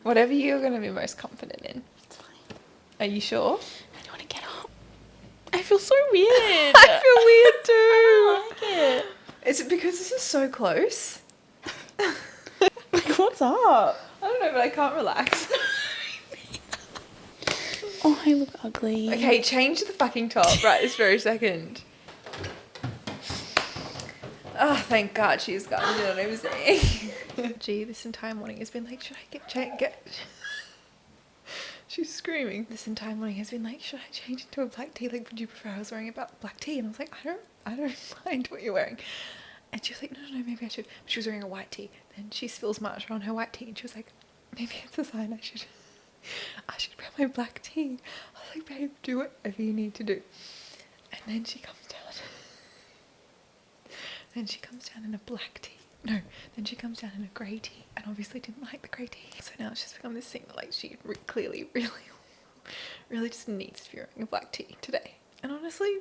Whatever you're going to be most confident in. It's fine. Are you sure? I don't want to get up. I feel so weird. I feel weird too. I don't like it. Is it because this is so close? Like, what's up? I don't know, but I can't relax. Oh, I look ugly. Okay, change the fucking top right this very second. Oh, thank God she's gone. You know what I'm saying? Gee, this entire morning has been like, should I get... She's screaming. This entire morning has been like, should I change into a black tee? Like, would you prefer I was wearing a black tee? And I was like, I don't mind what you're wearing. And she was like, no, maybe I should. But she was wearing a white tee. Then she spills matcha on her white tee. And she was like, maybe it's a sign I should wear my black tee. I was like, babe, do whatever you need to do. And then she comes down. Then she comes down in a black tee. No, then she comes down in a grey tee. And obviously didn't like the grey tee. So now it's just become this thing that like she clearly really just needs to be wearing a black tee today. And honestly,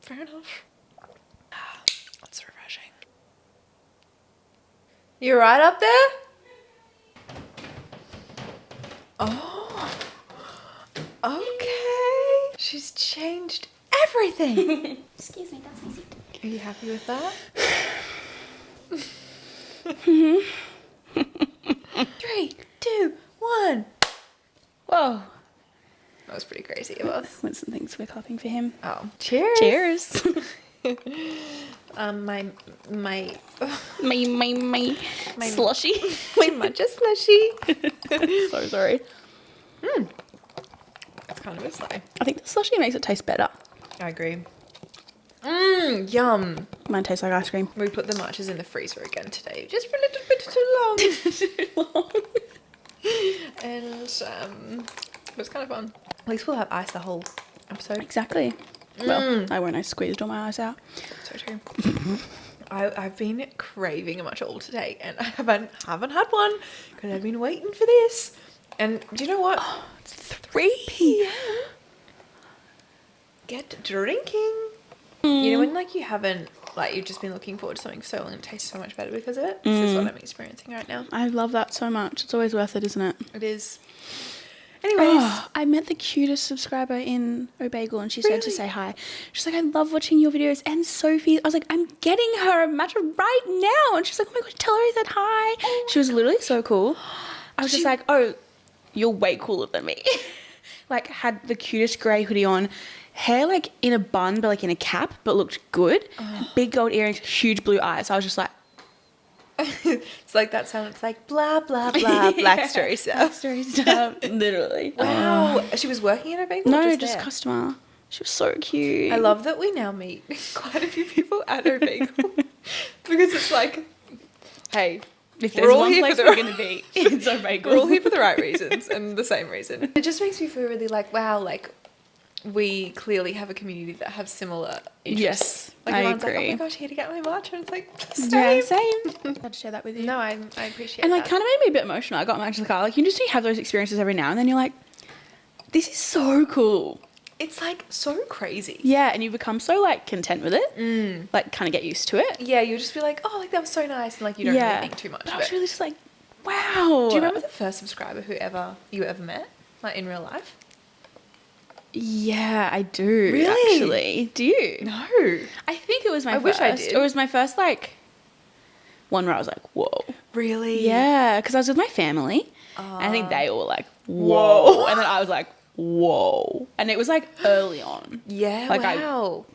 fair enough. That's refreshing. You right up there? Oh, okay. She's changed everything. Excuse me, that's my seat. Are you happy with that? 3, 2, 1. Whoa. That was pretty crazy, it was. Winston thinks we're clapping for him. Oh, cheers. Cheers. My my slushy. my matcha slushy. So sorry. It's kind of a slow. I think the slushy makes it taste better. I agree. Yum. Mine tastes like ice cream. We put the matchas in the freezer again today, just for a little bit too long. And it was kind of fun. At least we'll have ice the whole episode. Exactly. Well, I won't. I squeezed all my eyes out. So true. I've been craving a matcha all today, and I haven't had one because I've been waiting for this. And do you know what? It's 3 p.m. Get drinking. You know when like you haven't, like you've just been looking forward to something for so long and it tastes so much better because of it? This is what I'm experiencing right now. I love that so much. It's always worth it, isn't it? It is. Anyways. I met the cutest subscriber in Obeagle and she said to say hi. She's like, I love watching your videos and Sophie. I was like, I'm getting her a matcha right now. And she's like, oh my God, tell her I said hi. Oh, she was literally so cool. I was just like, oh, you're way cooler than me. Like had the cutest grey hoodie on. Hair like in a bun but like in a cap but looked good. Big gold earrings, huge blue eyes. I was just like, it's like that sound. It's like blah blah blah black story stuff. Black story stuff. Literally. Wow. She was working in a bagel? No, or just there? customer. She was so cute. I love that we now meet quite a few people at Obeagle because it's like, hey, if there's one place we're going to be, it's Obeagle. We're all here for the right reasons and the same reason. It just makes me feel really like, wow, like we clearly have a community that have similar interests. Yes, like I everyone's agree. like, oh my gosh, here to get my matcha. And it's like, same. Yeah, same. Glad to share that with you. No, I appreciate and that. like kind of made me a bit emotional. I got matcha in the car. Like you just have those experiences every now and then. You're like, this is so cool. It's like so crazy. Yeah, and you become so like content with it. Like kind of get used to it. Yeah, you'll just be like, oh, like that was so nice, and like you don't really think too much But of I was it. really just like, wow. Do you remember the first subscriber you ever met, like in real life? Yeah, I do. Really? Actually, do you? No. I think it was my I first. wish I did. It was my first like one where I was like, whoa. Really? Yeah, because I was with my family. And I think they all were like, Whoa. whoa. And then I was like, whoa. And it was like early on. Yeah, Like, wow.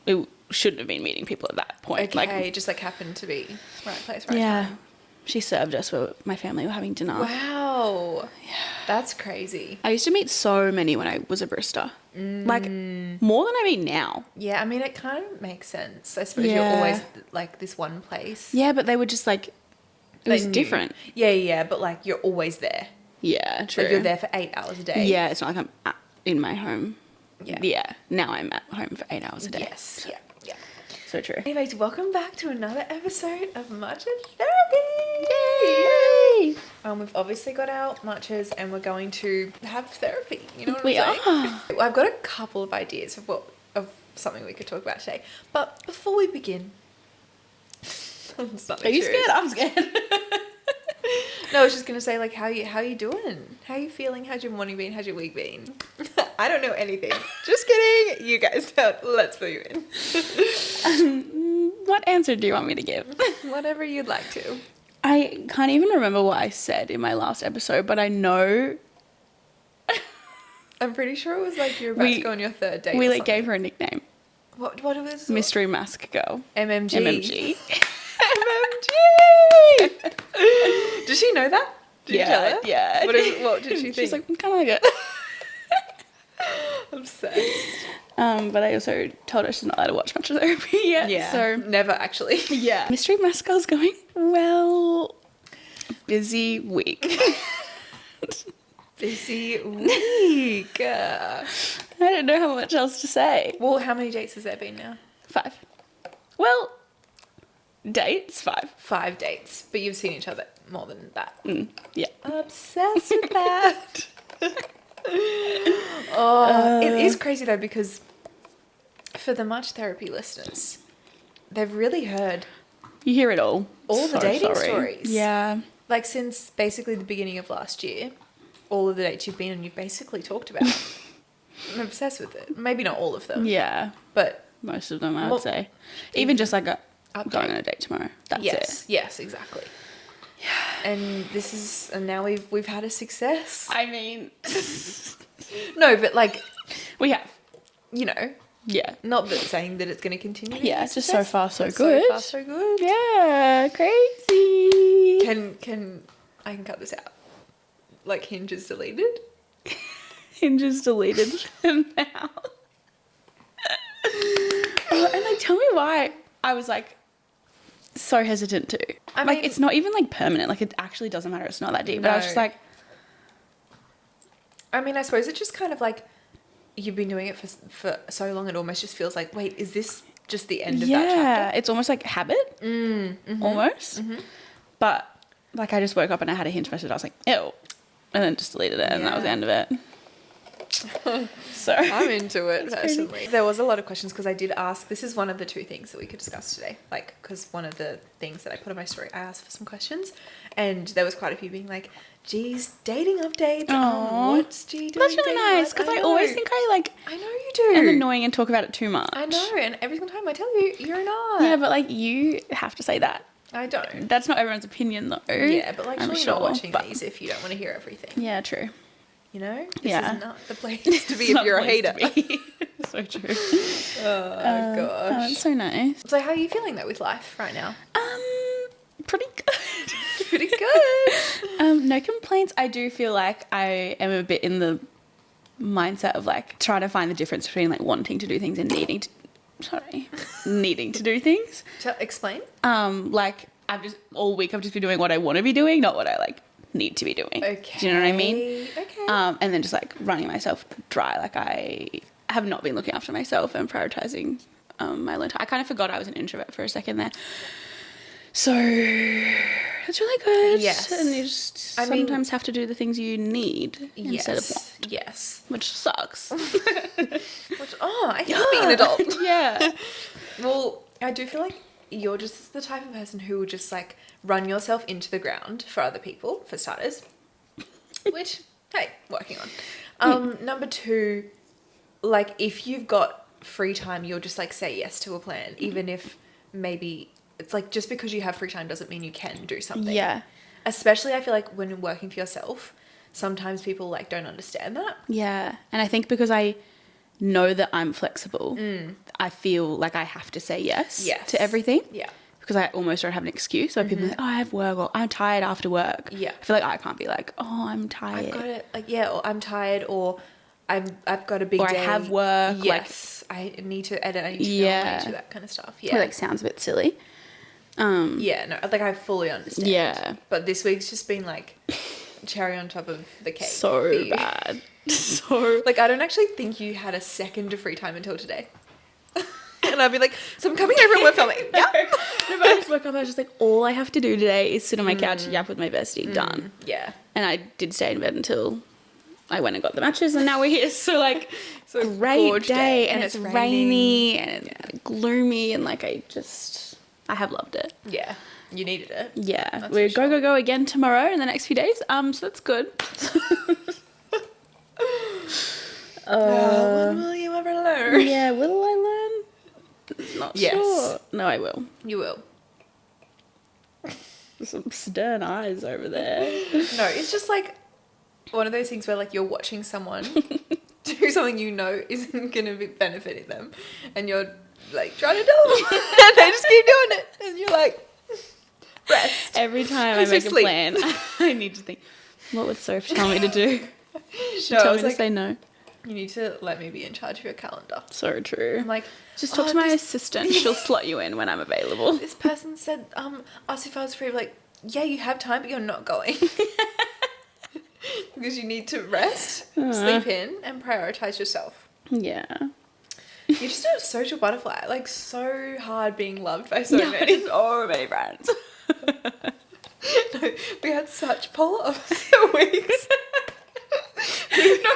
It shouldn't have been meeting people at that point. Okay, Like, just like happened to be right place, right yeah. time. She served us while my family were having dinner. Wow. Yeah. That's crazy. I used to meet so many when I was a barista. Like, more than I meet now. Yeah, I mean, it kind of makes sense. I suppose you're Yeah. always like this one place. Yeah, but they were just like, it was They knew. different. Yeah, but like you're always there. Yeah, true. Like you're there for 8 hours a day. Yeah, it's not like I'm in my home. Yeah. Yeah, now I'm at home for 8 hours a day. Yes. Yeah. So true. Anyways, welcome back to another episode of Matcha Therapy. Yay! We've obviously got our matchas and we're going to have therapy. You know what We I'm saying? are. I've got a couple of ideas of something we could talk about today. But before we begin, I'm Are you scared? I'm scared. No, I was just gonna say, like, how you doing? How you feeling? How's your morning been? How's your week been? I don't know anything. Just kidding. You guys don't. Let's fill you in. What answer do you want me to give? Whatever you'd like to. I can't even remember what I said in my last episode, but I know I'm pretty sure it was like you're about to go on your third date. we or like something. gave her a nickname. What was it? Mystery Mask Girl. MMG. MMG. MMG. Did she know that? Did you tell her? Yeah. What did she think? She's like, kind of like it. Obsessed. But I also told her she's not allowed to watch Matcha Therapy yet. Yeah. So Never actually. yeah. Mystery Mask Girl's going well. Busy week. Busy week. I don't know how much else to say. Well, how many dates has there been now? 5. Well, dates 5. 5 dates, but you've seen each other more than that. Yeah. Obsessed with that. It is crazy though, because for the Matcha Therapy listeners, they've really heard You hear it all. the dating stories. Yeah. Like since basically the beginning of last year, all of the dates you've been on, you've basically talked about. I'm obsessed with it. Maybe not all of them. Yeah. But Most of them, I would say. Even just like update. going on a date tomorrow. That's it. Yes, exactly. Yeah. And now we've had a success. I mean, No, but like, we have. you know, Yeah. not that saying that it's going to continue. Yeah, to be it's just success, so far so but good. So far so good. Yeah, crazy. Can I can cut this out? Like Hinge is deleted. Hinge is deleted now. And like, tell me why I was like so hesitant to. I like, mean- it's not even like permanent. Like, it actually doesn't matter. It's not that deep. But I was No. just like, I mean, I suppose it's just kind of like you've been doing it for so long. It almost just feels like, wait, is this just the end of that yeah, chapter? it's almost like habit, almost. But like, I just woke up and I had a Hinge message. I was like, ew, and then just deleted it, and that was the Yeah. end of it. So I'm into it crazy. personally. There was a lot of questions because I did ask. This is one of the 2 things that we could discuss today. Like, because one of the things that I put on my story, I asked for some questions, and there was quite a few being like, "Geez, dating updates. Aw. What's G doing?" that's really dating nice life?" because I know. always think I I know you do. am annoying and talk about it too much. I know, and every single time I tell you, you're not. Yeah, but like, you have to say that. I don't. That's not everyone's opinion though. Yeah, but like, I'm surely sure, you're not watching but- these if you don't want to hear everything. Yeah, true. You know, this Yeah. is not the place to be It's if not you're a the place hater. to be. So true. Oh Oh, gosh. it's so nice. So how are you feeling though with life right now? Pretty good. Pretty good. No complaints. I do feel like I am a bit in the mindset of like trying to find the difference between like wanting to do things and needing to do things. Explain. Like I've just all week I've just been doing what I want to be doing, not what I like need to be doing. Okay. Do you know what I mean? Okay. And then just like running myself dry. Like I have not been looking after myself and prioritizing my alone time. I kind of forgot I was an introvert for a second there. So it's really good. Yes. And you just sometimes have to do the things you need instead of want, Yes. which sucks. Which, I hate being an adult. Yeah. Well, I do feel like you're just the type of person who will just like run yourself into the ground for other people, for starters. Which, hey, working on. Number 2, like if you've got free time, you'll just like say yes to a plan, even if maybe it's like just because you have free time doesn't mean you can do something. Yeah. Especially I feel like when you're working for yourself, sometimes people like don't understand that. Yeah. And I think because I know that I'm flexible, I feel like I have to say yes to everything. Yeah. Because I almost don't have an excuse. So people are like, oh, I have work, or I'm tired after work. Yeah. I feel like I can't be like, oh, I'm tired. I've got it, like, yeah, or I'm tired, or I've got a big Or day. I have work. Yes, I need to edit, I need to film, I Yeah. need to do that kind of stuff. It Yeah. like sounds a bit silly. Yeah, no, like I fully understand. Yeah. But this week's just been like cherry on top of the cake. for So you. bad. So Like, I don't actually think you had a second of free time until today. And I'd be like, so I'm coming over and we're filming. Yeah. No, but I just woke up, I was just like, all I have to do today is sit on my couch and yap with my bestie. Done. Yeah. And I did stay in bed until I went and got the matches, and now we're here. So like, It's a great gorge day, and it's rainy raining. and it's gloomy, and like I have loved it. Yeah. You needed it. Yeah, That's we're for sure. go again tomorrow in the next few days. So that's good. When will you ever learn? Yeah, will I learn? Not Yes. sure. No, I will. You will. Some stern eyes over there. No, it's just like one of those things where like you're watching someone do something you know isn't going to be benefiting them, and you're like trying to tell them, and they just keep doing it, and you're like, rest. Every time I Go make sleep. a plan, I need to think, what would Sophie tell me to do? She'd No, I tell was me like, to say no. You need to let me be in charge of your calendar. So true. I'm like, Just talk "Oh, to my this- assistant. She'll slot you in when I'm available. This person said, asked if I was free. I'm like, yeah, you have time, but you're not going. Because you need to rest, sleep in, and prioritize yourself. Yeah. You're just a social butterfly. Like, so hard being loved by so Yeah, many. so many friends. No, we had such polar opposite weeks. You know,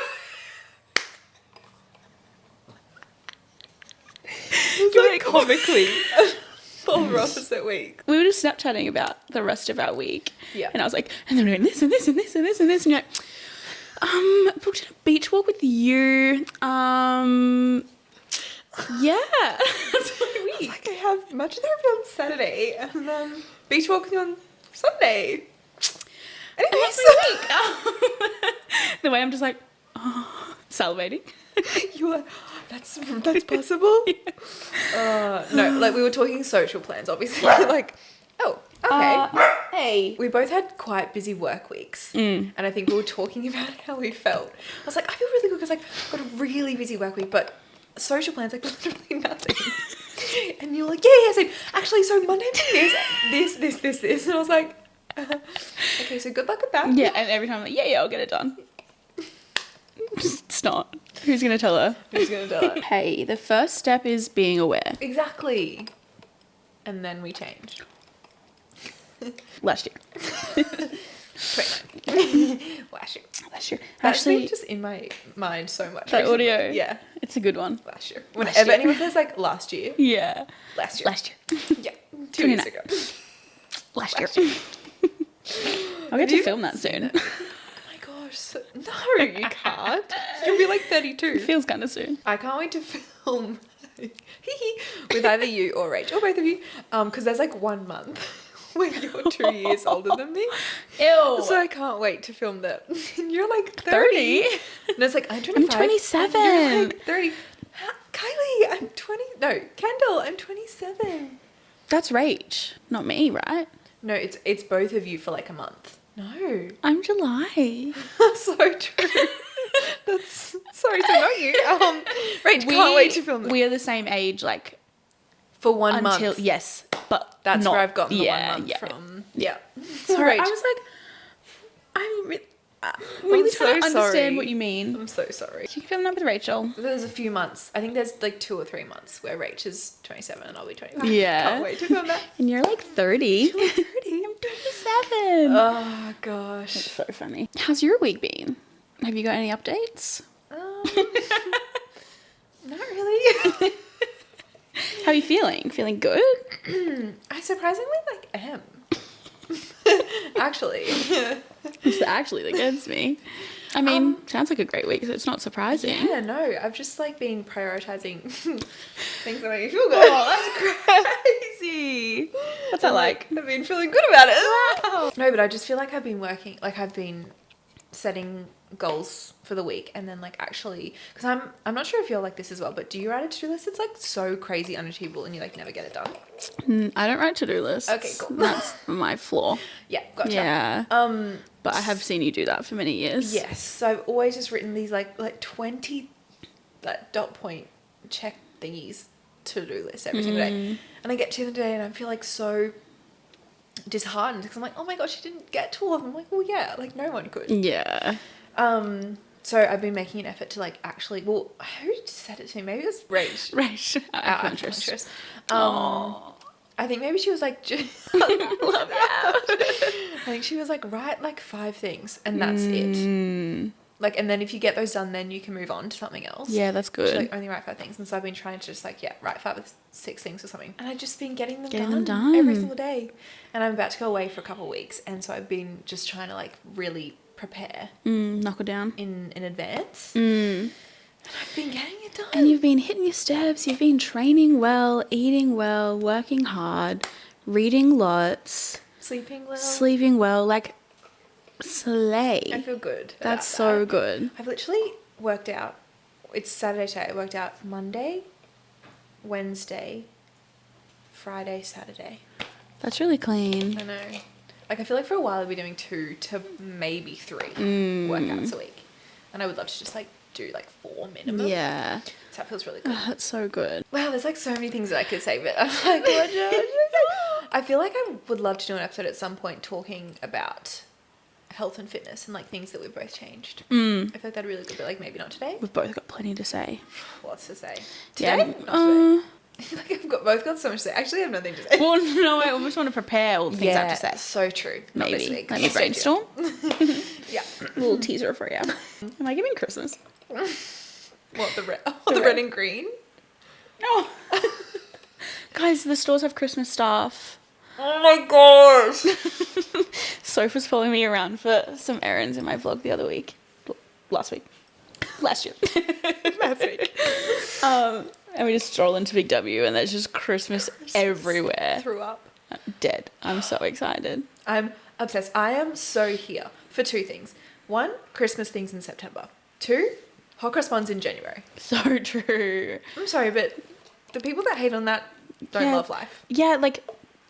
it was like comically polar opposite week. We were just Snapchatting about the rest of our week. Yeah. And I was like, and then we're doing this and this and this and this and this. And you're like, booked a beach walk with you. Yeah. That's my week. Like, I have matcha therapy on Saturday and then beach walk with you on Sunday. Anyways, The way I'm just like, salivating. you were, that's possible. No, like we were talking social plans, obviously. Like, oh, okay. Hey. We both had quite busy work weeks, and I think we were talking about how we felt. I was like, I feel really good because like I've got a really busy work week, but social plans like literally nothing. And you're like, yeah, same. Actually, so Monday this, and I was like, okay, so good luck with that. Yeah, and every time I'm like, yeah, I'll get it done. It's not. Who's going to tell her? Who's gonna do it? Hey, the first step is being aware. Exactly. And then we changed. Last year. 29. Last year. Last year. That's Actually, been just in my mind so much. that recently. audio. Yeah. It's a good one. Last year. Whenever year. anyone says like last year. Yeah. Last year. Last year. Yeah. 2 years 29. ago. Last Last year. I'll get Have to you film that soon. Oh my gosh. No, you can't. You'll be like 32. It feels kind of soon. I can't wait to film with either you or Rach, or both of you, because there's like 1 month when you're 2 years older than me. Ew. So I can't wait to film that. And you're like 30. 30? And it's like, I'm 25. I'm 27. And you're like 30. Kylie, I'm 20. No, Kendall, I'm 27. That's Rach, not me, right? No, it's both of you for like a month. No. I'm July. So true. That's sorry, so not you. Rach, can't wait to film that. We are the same age, like For 1 until month. yes, but That's not, where I've gotten the 1 month yeah. from. Yeah. Sorry, Rach, I was like, I'm I'm really so trying to understand sorry. what you mean. I'm so sorry. You can film that with Rachel. There's a few months. I think there's like 2 or 3 months where Rach is 27 and I'll be 25. Yeah. Can't wait to film that. And you're like 30. You're 30. I'm 27. Oh gosh. That's so funny. How's your week been? Have you got any updates? Not really. How are you feeling? Feeling good? I surprisingly like am. Actually. It's actually that gets me. I mean, sounds like a great week, so it's not surprising. Yeah, no, I've just like been prioritizing things that make me feel good. Oh, that's crazy. What's that And, like? I've been feeling good about it. Wow. No, but I just feel like I've been working, like I've been setting goals for the week and then like actually, because I'm not sure if you're like this as well, but do you write a to-do list? It's like so crazy unachievable and you like never get it done. I don't write to-do lists. Okay, cool. That's my flaw. Yeah, gotcha. Yeah. But I have seen you do that for many years. Yes, so I've always just written these like 20 like dot point check thingies to-do list every single day, and I get to the end of the day and I feel like so disheartened because I'm like, oh my gosh, I didn't get to all of them. I'm like, well, yeah, like no one could. Yeah. So I've been making an effort to like actually, well, who said it to me? Maybe it was Rach. Right. Acupuncturist. Aww. I think maybe she was like, Love that. I think she was like, write like 5 things and that's it. Like, and then if you get those done, then you can move on to something else. Yeah, that's So, good. like, only write 5 things. And so I've been trying to just, like, write 5 or 6 things or something. And I've just been getting them done every single day. And I'm about to go away for a couple of weeks. And so I've been just trying to, like, really prepare. Knuckle down. In advance. And I've been getting it done. And you've been hitting your steps. You've been training well, eating well, working hard, reading lots. Sleeping well. Like, slay. I feel good. That's so good. I've literally worked out. It's Saturday today. I worked out Monday, Wednesday, Friday, Saturday. That's really clean. I know. Like, I feel like for a while I'll be doing 2 to maybe 3 workouts a week. And I would love to just, like, do, like, 4 minimum. Yeah. So that feels really good. Oh, that's so good. Wow, there's, like, so many things that I could say, but I'm like, what? I feel like I would love to do an episode at some point talking about health and fitness and, like, things that we've both changed. I feel like that'd be really good, but, like, maybe not today. We've both got plenty to say. Lots to say. Today? Yeah. Not today. Like, I've both got so much to say. Actually, I have nothing to say. Well, no, I almost want to prepare all the things I have to say. So true. Not Maybe. this week. Let me brainstorm. Yeah. A little teaser for you. Am I giving Christmas? What, the red? Oh, the red and green? No. Guys, the stores have Christmas stuff. Oh my gosh. Soph was following me around for some errands in my vlog the other week. Last year. Last week. And we just stroll into Big W and there's just Christmas everywhere. Threw up. I'm dead. I'm so excited. I'm obsessed. I am so here for 2 things. 1, Christmas things in September. 2, hot cross buns in January. So true. I'm sorry, but the people that hate on that don't love life. Yeah, like,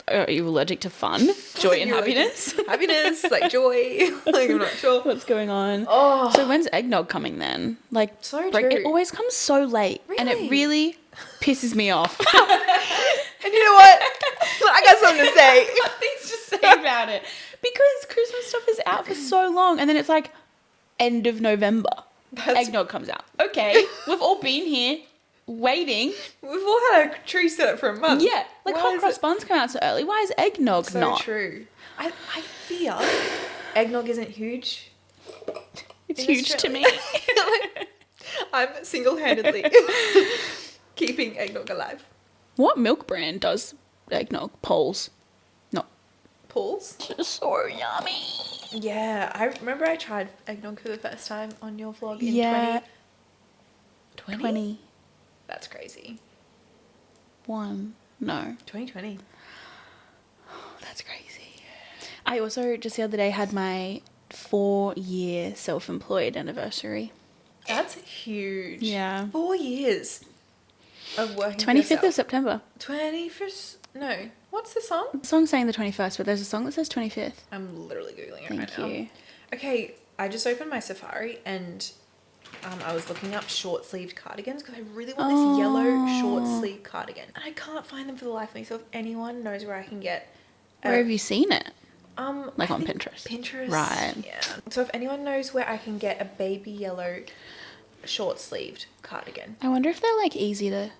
are you allergic to fun, joy, and happiness? Happiness, like joy. Like, I'm not sure what's going on. Oh, So when's eggnog coming then? Like, so true. it always comes so late, and it really pisses me off. And you know what? I got something to say. Things to say about it, because Christmas stuff is out for so long, and then it's like end of November. Eggnog comes out. Okay, we've all been here waiting. We've all had a tree set up for a month. Yeah, like hot cross buns come out so early. Why is eggnog not? So true. I fear eggnog isn't huge. It's huge to me. Like, I'm single-handedly keeping eggnog alive. What milk brand does eggnog? Poles. No. Paul's? Just so yummy. Yeah, I remember I tried eggnog for the first time on your vlog in 2020. That's crazy. 1. No. 2020. That's crazy. I also, just the other day, had my 4-year self-employed anniversary. That's huge. Yeah. 4 years of working 25th of September. 21st? No. What's the song? The song's saying the 21st, but there's a song that says 25th. I'm literally Googling it Thank right now. you. Okay, I just opened my Safari and I was looking up short-sleeved cardigans because I really want this yellow short-sleeved cardigan. And I can't find them for the life of me, so if anyone knows where I can get... Where have you seen it? Like I on think Pinterest? Pinterest. Right. Yeah. So if anyone knows where I can get a baby yellow short-sleeved cardigan... I wonder if they're like easy to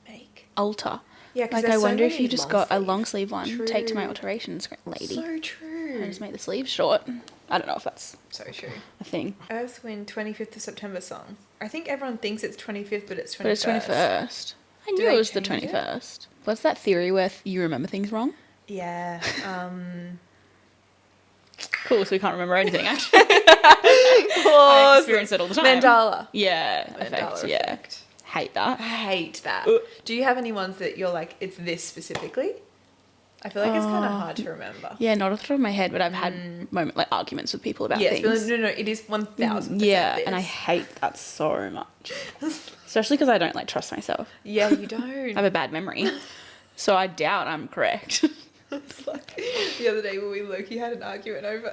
make. alter. Yeah, because like I wonder if many you just got a long sleeve one. True. Take to my alterations, lady. So true. I just make the sleeves short. I don't know if that's So true. a thing. Earth, Wind, 25th of September song. I think everyone thinks it's 25th, but it's 21st. But it's 21st. I knew they it was the change it? 21st. What's that theory where you remember things wrong? Yeah. Cool, so we can't remember anything, actually. I experience it all the time. Mandala. Yeah, Mandala effect, yeah. effect. Hate that. I hate that. Do you have any ones that you're like, it's this specifically? I feel like it's kind of hard to remember. Yeah, not off the top of my head, but I've had arguments with people about Yes, things. no, it is 1000%. Yeah, this. and I hate that so much. Especially because I don't trust myself. Yeah, you don't. I have a bad memory. So I doubt I'm correct. It's like the other day when we low-key had an argument over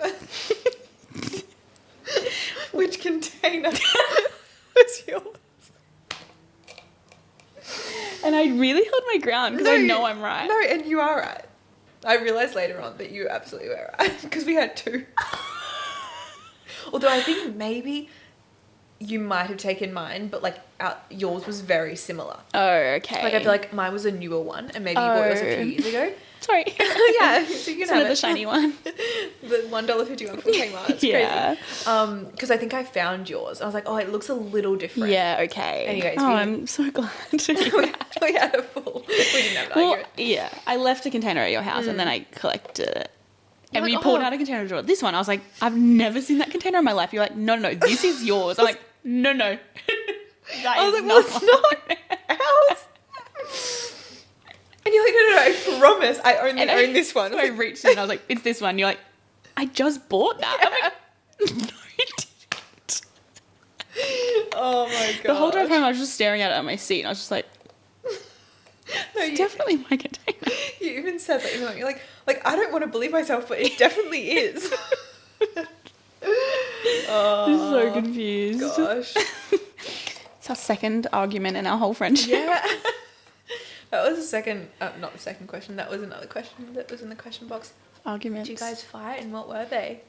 which container was yours. And I really held my ground because I know I'm right. No, and you are right. I realised later on that you absolutely were right because we had 2. Although I think maybe you might have taken mine, but yours was very similar. Oh, okay. Like I feel like mine was a newer one and maybe you bought yours a few years ago. Sorry. Yeah, so you can It's have another it. shiny one. The $1.51 from Kmart. It's Yeah. crazy. Because I think I found yours. I was like, oh, it looks a little different. Yeah, okay. Anyways, oh, we- I'm so glad. We had a full. We didn't have an Well, argument. yeah, I left a container at your house and then I collected it. And You're we like, pulled oh. out a container drawer. This one, I was like, I've never seen that container in my life. You're like, no, this is yours. I'm like, no. That I was is like, well, it's not ours. And you're like, no, I promise I only own this one. So I reached in and I was like, it's this one. You're like, I just bought that. I'm like, no, you didn't. Oh my god. The whole drive home, I was just staring at it on my seat and I was just like, No, it's definitely my container. You even said that. You're like I don't want to believe myself, but it definitely is. I'm so confused. Gosh. It's our second argument in our whole friendship. Yeah. That was the second, not the second question. That was another question that was in the question box. Arguments. Did you guys fight and what were they?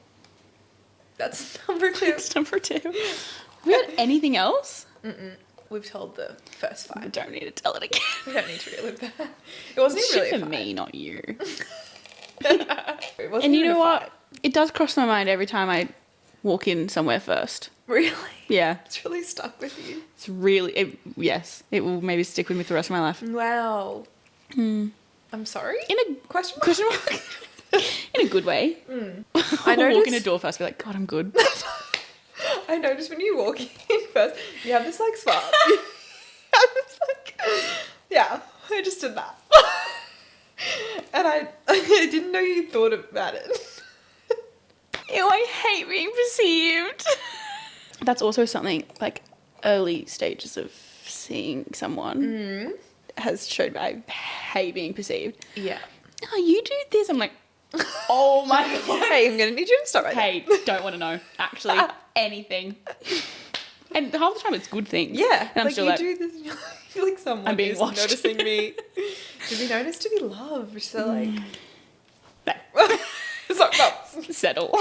That's number 2. It's number 2. Have we had anything else? We've told the first I 5. don't need to tell it again. We don't need to relive that. It wasn't It's even really shit a for fight. me, not you. It wasn't And you even know a what? fight. It does cross my mind every time I walk in somewhere first. Really? Yeah. It's really stuck with you. It's really, yes, it will maybe stick with me for the rest of my life. Wow. I'm sorry? In a Question mark? question mark? In a good way. I I'll walk in a noticed- door first, be like, God, I'm good. I noticed when you walk in first, you have this like spark. You have this like, yeah, I just did that. And I didn't know you thought about it. Ew, I hate being perceived. That's also something, like, early stages of seeing someone has showed me I hate being perceived. Yeah. Oh, you do this. I'm like, oh my God. Hey, I'm gonna need you to stop right Hey, don't want to know, actually, anything. And half the time it's good things. Yeah, And I'm like still you like, do this, and you're like someone I'm being is watched. noticing me. To be noticed, to be loved. So like, no, stop. settle.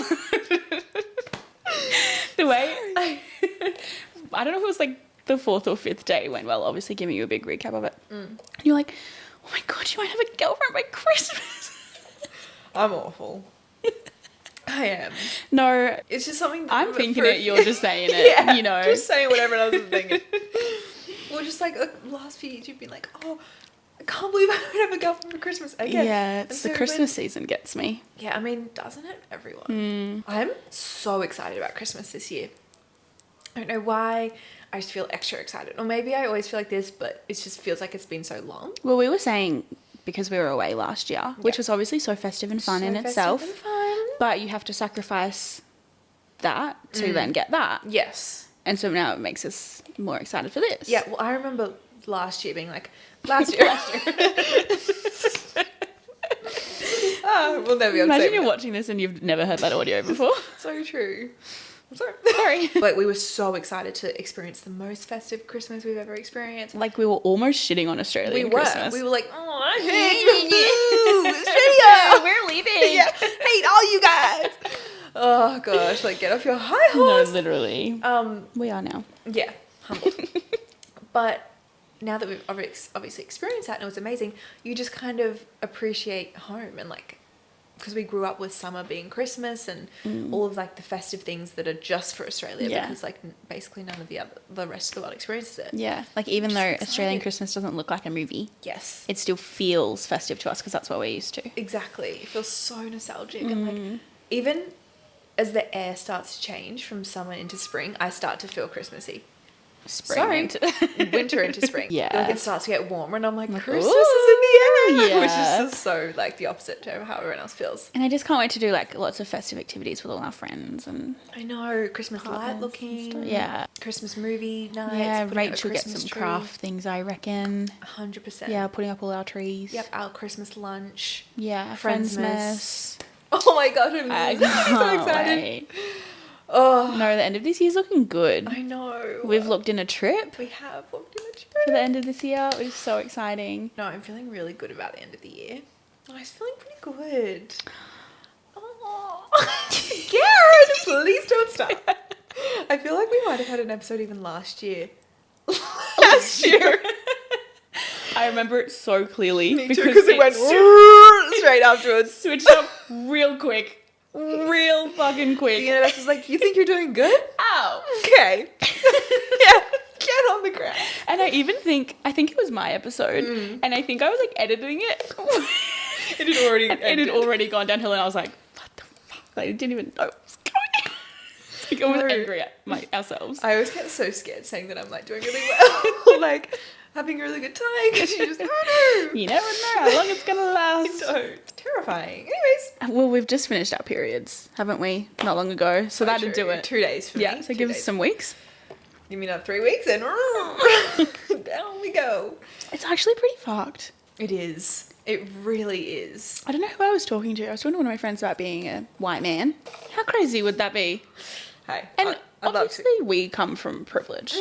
The way, I don't know if it was like the 4th or 5th day went well, obviously giving you a big recap of it. And you're like, oh my God, you might have a girlfriend by Christmas. I'm awful. I am. No, It's just something. I'm thinking for- it, you're just saying it, Yeah, you know. just saying whatever else is thinking. Well, just like the last few years, you've been like, oh, I can't believe I don't have a girlfriend for Christmas again. Yeah, And it's so the Christmas season gets me. Yeah, I mean, doesn't it? Everyone. I'm so excited about Christmas this year. I don't know why. I just feel extra excited. Or maybe I always feel like this, but it just feels like it's been so long. Well, we were saying, because we were away last year, which Yeah. was obviously so festive and fun So in festive itself, and fun. but you have to sacrifice that to then get that. Yes. And so now it makes us more excited for this. Yeah, well, I remember last year being like, last year. Oh, we'll never be able to Imagine say you're that. watching this and you've never heard that audio before. So true. I'm sorry. Sorry. Like, we were so excited to experience the most festive Christmas we've ever experienced. Like we were almost shitting on Australian We were. Christmas. We were like, oh, I hate the food. Australia. We're leaving. Yeah, hate all you guys. Oh gosh, like get off your high No, horse. literally. We are now. Yeah, humbled. But now that we've obviously experienced that and it was amazing, you just kind of appreciate home and like, because we grew up with summer being Christmas and all of like the festive things that are just for Australia Yeah. because like basically none of the rest of the world experiences it. Yeah. Like even Just though excited. Australian Christmas doesn't look like a movie, Yes. it still feels festive to us because that's what we're used to. Exactly. It feels so nostalgic and like even as the air starts to change from summer into spring, I start to feel Christmassy. Spring. Winter into spring. Yeah. Like it starts to get warmer and I'm like, Like, Christmas ooh, is in the air. Which yeah. is just so like the opposite to how everyone else feels. And I just can't wait to do like lots of festive activities with all our friends and I know. Christmas partners light and looking. stuff. Yeah. Christmas movie nights. Yeah, putting out a Rachel gets Christmas some tree. craft things, I reckon. 100%. Yeah, putting up all our trees. Yep, our Christmas lunch. Yeah, Friendsmas. Friendsmas. Oh my gosh, I I'm so can't excited. wait. Oh, No, the end of this year's looking good. I know. We've looked in a trip We have looked in the for the end of this year. It was so exciting. No, I'm feeling really good about the end of the year. I was feeling pretty good. Oh, Gareth, please don't stop. I feel like we might have had an episode even last year. Last year. I remember it so clearly Me too, because it went. it's straight afterwards. Switched up real quick. Real fucking quick. The universe was like, you think you're doing good? Ow. Okay. Yeah. Get on the ground. And I think it was my episode, and I think I was like editing it. It had already It had already gone downhill, and I was like, what the fuck? Like, I didn't even know what was going on. Like, I was angry at ourselves. I always get so scared saying that I'm like doing really well. Like having a really good time. Because you just, oh no. You never know how long it's going to last. So terrifying. Anyways. Well, we've just finished our periods, haven't we? Not long ago. So that'd do it. 2 days for me. Yeah, so 2 give us days. some weeks. Give me another 3 weeks and down we go. It's actually pretty fucked. It is. It really is. I don't know who I was talking to. I was talking to one of my friends about being a white man. How crazy would that be? Hey, And I'd love obviously to. we come from privilege.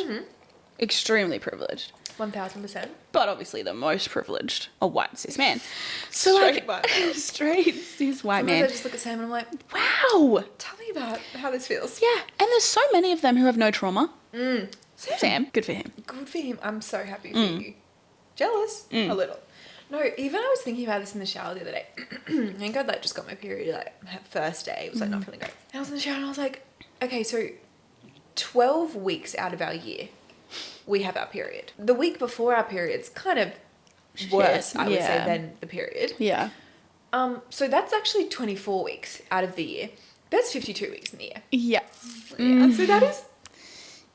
Extremely privileged. 1000%. But obviously the most privileged, a white cis man. So Straight white male. straight cis white Sometimes man. I just look at Sam and I'm like, Wow. tell me about how this feels. Yeah, and there's so many of them who have no trauma. Sam, good for him. Good for him. I'm so happy for you. Jealous? A little. No, even I was thinking about this in the shower the other day. I think I'd like just got my period like first day. It was like not feeling great. And I was in the shower and I was like, okay, so 12 weeks out of our year, we have our period. The week before our period's kind of worse, I would say, Yeah. than the period. Yeah. So that's actually 24 weeks out of the year. That's 52 weeks in the year. Yeah. Yeah. So that is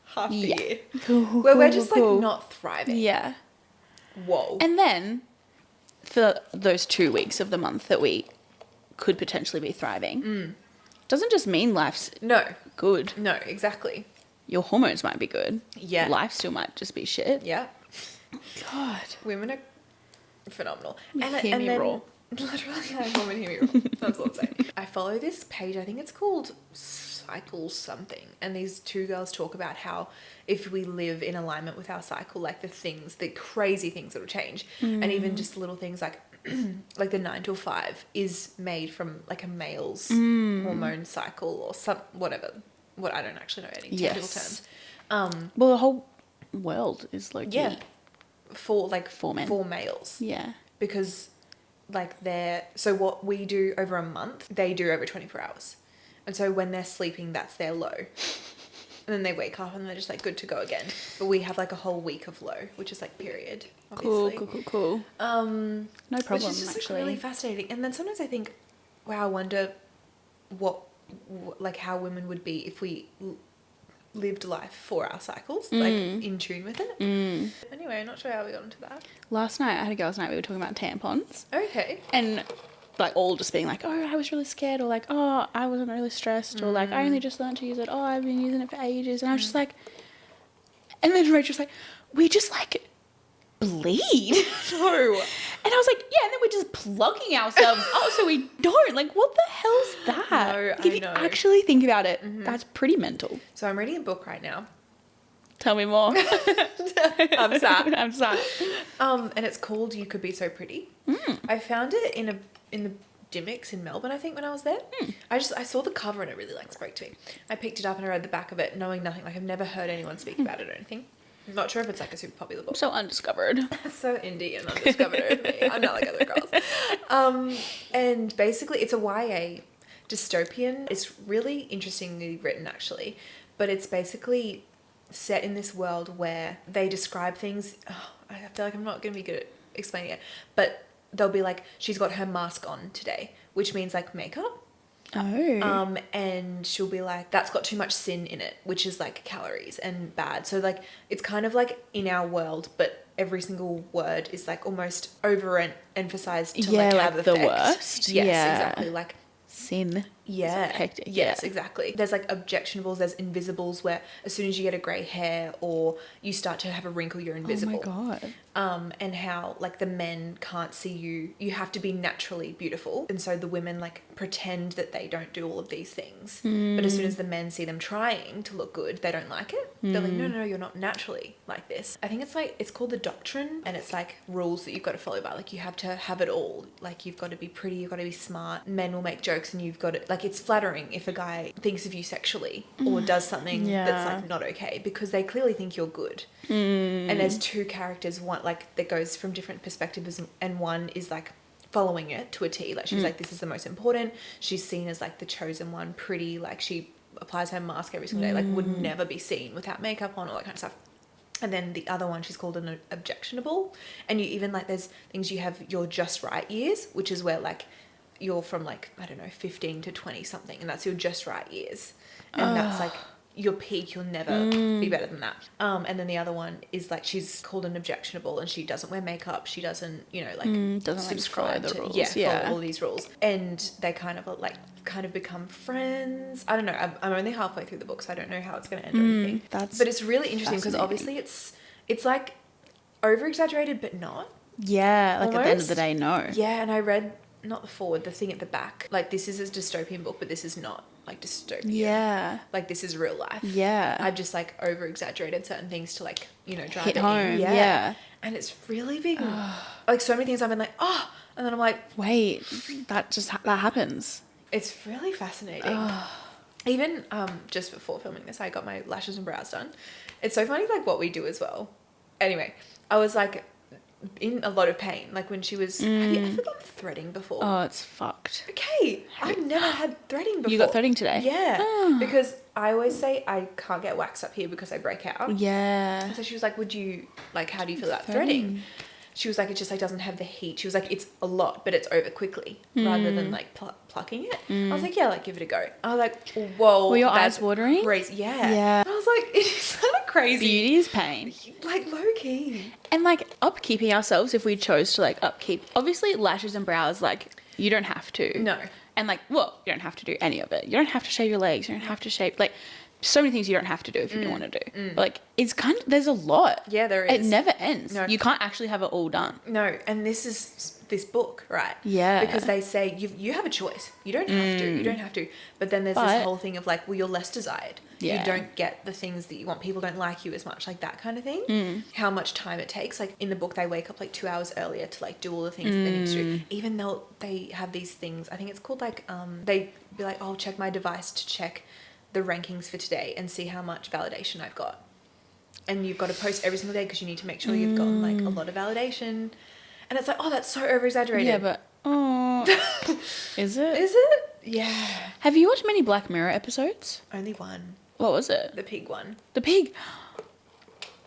half the Yeah. year. Cool, Where we're cool, just cool. like not thriving. Yeah. Whoa. And then for those 2 weeks of the month that we could potentially be thriving, doesn't just mean life's No, good. no, exactly. Your hormones might be good. Yeah. Life still might just be shit. Yeah. God. Women are phenomenal. Hear me roar. Literally, yeah, women hear me roar. That's what I'm saying. I follow this page, I think it's called Cycle something. And these two girls talk about how if we live in alignment with our cycle, like the crazy things that'll change. And even just little things like like the 9 to 5 is made from like a male's hormone cycle or whatever. What I don't actually know any technical terms. Well, the whole world is like For men. for males. Yeah. Because like so what we do over a month, they do over 24 hours. And so when they're sleeping, that's their low. And then they wake up and they're just like good to go again. But we have like a whole week of low, which is like period, obviously. Cool. No problem, Which is just actually. like really fascinating. And then sometimes I think, wow, I wonder like how women would be if we lived life for our cycles, like in tune with it. Anyway, I'm not sure how we got into that. Last night, I had a girls' night, we were talking about tampons. Okay. And like all just being like, oh, I was really scared, or like, oh, I wasn't really stressed, or like, I only just learned to use it, oh, I've been using it for ages. And I was just like, and then Rachel's like, we just like bleed. No. And I was like, yeah, and then we're just plugging ourselves up so we don't. Like, what the hell's that? No, Like, if I you know. actually think about it, that's pretty mental. So I'm reading a book right now. Tell me more. I'm sad. I'm sad. And it's called You Could Be So Pretty. I found it in the Dimmicks in Melbourne, I think, when I was there. I saw the cover and it really like spoke to me. I picked it up and I read the back of it, knowing nothing. Like I've never heard anyone speak about it or anything. I'm not sure if it's like a super popular book. So undiscovered. So indie and undiscovered with me. I'm not like other girls. And basically it's a YA dystopian. It's really interestingly written actually, but it's basically set in this world where they describe things. Oh, I feel like I'm not going to be good at explaining it, but they'll be like, she's got her mask on today, which means like makeup. Oh. And she'll be like, that's got too much sin in it, which is like calories and bad. So like, it's kind of like in our world, but every single word is like almost emphasized to Yeah, like have like the the effect. worst. Yes, Yeah. exactly. Like, Sin. yeah. Hectic. Yes, Yeah. exactly. There's like objectionables, there's invisibles where as soon as you get a grey hair or you start to have a wrinkle, you're invisible. Oh my God. And how like the men can't see you. You have to be naturally beautiful. And so the women like pretend that they don't do all of these things. But as soon as the men see them trying to look good, they don't like it. They're like, no, you're not naturally like this. I think it's called the doctrine, and it's like rules that you've got to follow by. Like you have to have it all. Like you've got to be pretty, you've got to be smart. Men will make jokes and you've got to, like it's flattering if a guy thinks of you sexually or does something that's like not okay, because they clearly think you're good. And there's two characters, one like that goes from different perspectives, and one is like following it to a T. Like, she's like, this is the most important. She's seen as like the chosen one, pretty, like she applies her mask every single day, like would never be seen without makeup on, all that kind of stuff. And then the other one, she's called an objectionable. And you even like, there's things you have your just right years, which is where like you're from like, I don't know, 15 to 20 something. And that's your just right years. And that's like your peak. You'll never be better than that. And then the other one is like, she's called an objectionable and she doesn't wear makeup. She doesn't, you know, like doesn't like follow the rules. follow all these rules. And they kind of become friends. I don't know. I'm only halfway through the book, so I don't know how it's going to end or anything. But it's really interesting because obviously it's like over exaggerated, but not. Yeah, like almost. at the end of the day, no. Yeah, and I read not the forward, the thing at the back. Like, this is a dystopian book, but this is not like dystopian. Yeah. Like, this is real life. Yeah. I've just like over exaggerated certain things to like, you know, drive Hit it home. in. Yeah. And it's really big. Like, so many things I've been like, oh, and then I'm like, wait, that happens. it's really fascinating. Even just before filming this, I got my lashes and brows done. It's so funny, like, what we do as well. Anyway, I was like in a lot of pain. Like, when she was, have you ever gotten threading before? Oh, it's fucked. Okay, I've never had threading before. You got threading today? Yeah, because I always say I can't get wax up here because I break out. Yeah. And so she was like, would you, like, how do you feel about threading? She was like, it just like doesn't have the heat. She was like, it's a lot, but it's over quickly rather than like plucking it. I was like, yeah, like give it a go. I was like, whoa. Were your that's eyes watering? Crazy. Yeah. Yeah. I was like, it is kind of crazy. Beauty is pain. Like, low key. And like upkeeping ourselves, if we chose to like upkeep, obviously lashes and brows, like you don't have to. No. And like, well, you don't have to do any of it. You don't have to shave your legs. You don't have to shave, like, so many things you don't have to do if you don't want to do. But like, it's kind of, there's a lot. Yeah, there is. It never ends. No. You can't actually have it all done. No, and this is this book, right? Yeah. Because they say you have a choice. You don't have to. You don't have to. But then there's this whole thing of like, well, you're less desired. Yeah. You don't get the things that you want. People don't like you as much, like that kind of thing. How much time it takes. Like in the book, they wake up like 2 hours earlier to like do all the things that they need to do. Even though they have these things, I think it's called like, they be like, oh, check my device to check the rankings for today and see how much validation I've got. And you've got to post every single day because you need to make sure you've gotten like a lot of validation. And it's like, oh, that's so over exaggerated. Yeah, but is it? Is it? Yeah. Have you watched many Black Mirror episodes? Only one. What was it? The pig one. The pig.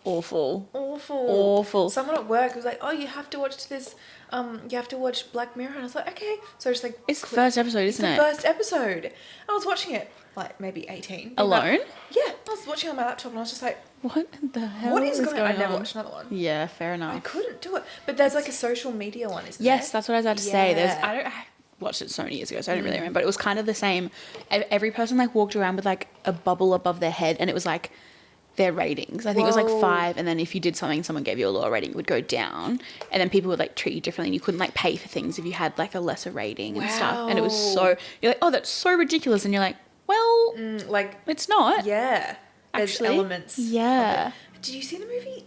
Awful. Awful. Someone at work was like, oh, you have to watch this, you have to watch Black Mirror. And I was like, okay. So I just like... It's the first episode, isn't it? It's the first episode. I was watching it, like, maybe 18. Alone? Yeah. I was watching it on my laptop and I was just like... What the hell What is going on? I never on? watched another one. Yeah, fair enough. I couldn't do it. But there's like a social media one, isn't Yes, there? that's what I was about to say. Yeah. I watched it so many years ago, so I don't really remember. But it was kind of the same. Every person like walked around with like a bubble above their head, and it was like their ratings. I think it was like 5, and then if you did something, someone gave you a lower rating, it would go down, and then people would like treat you differently. And you couldn't like pay for things if you had like a lesser rating and stuff. And it was so, you're like, oh, that's so ridiculous, and you're like, well, like, it's not. yeah. There's Actually, elements. yeah. Of it. Did you see the movie?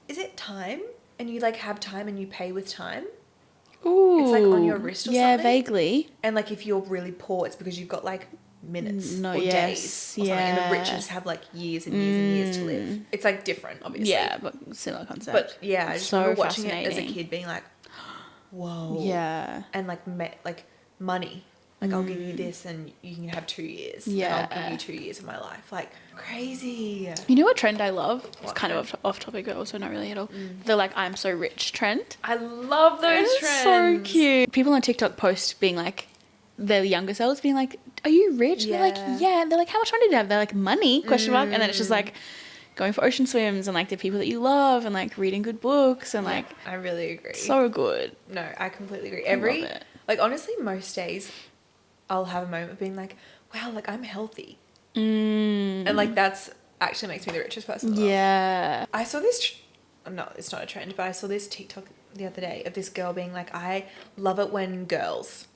Is it Time? And you like have time and you pay with time? Ooh. It's like on your wrist or yeah, something? vaguely. And like if you're really poor, it's because you've got like minutes or days yes, or something. yeah. And the rich just have like years and years and years to live. It's like different, obviously. Yeah, but similar concept. But yeah, I just So remember watching it as a fascinating. kid being like, whoa. Yeah. And like money. Like, I'll give you this and you can have 2 years. Yeah. And I'll give you 2 years of my life. Like, crazy. You know what trend I love? It's What kind of off topic, but also not really at all. The like I'm so rich trend. I love those It's trends. so cute. People on TikTok post being like, their younger selves being like, "Are you rich?" And they're like, Yeah. "Yeah." And they're like, "How much money do you have?" They're like, "Money?" Question mark. And then it's just like going for ocean swims and like the people that you love and like reading good books and like I really agree. so good. No, I completely agree. love it. Like, honestly, most days I'll have a moment of being like, wow, like I'm healthy. And like that's actually makes me the richest person in the world. Yeah. I saw this, no, it's not a trend, but I saw this TikTok the other day of this girl being like, I love it when girls,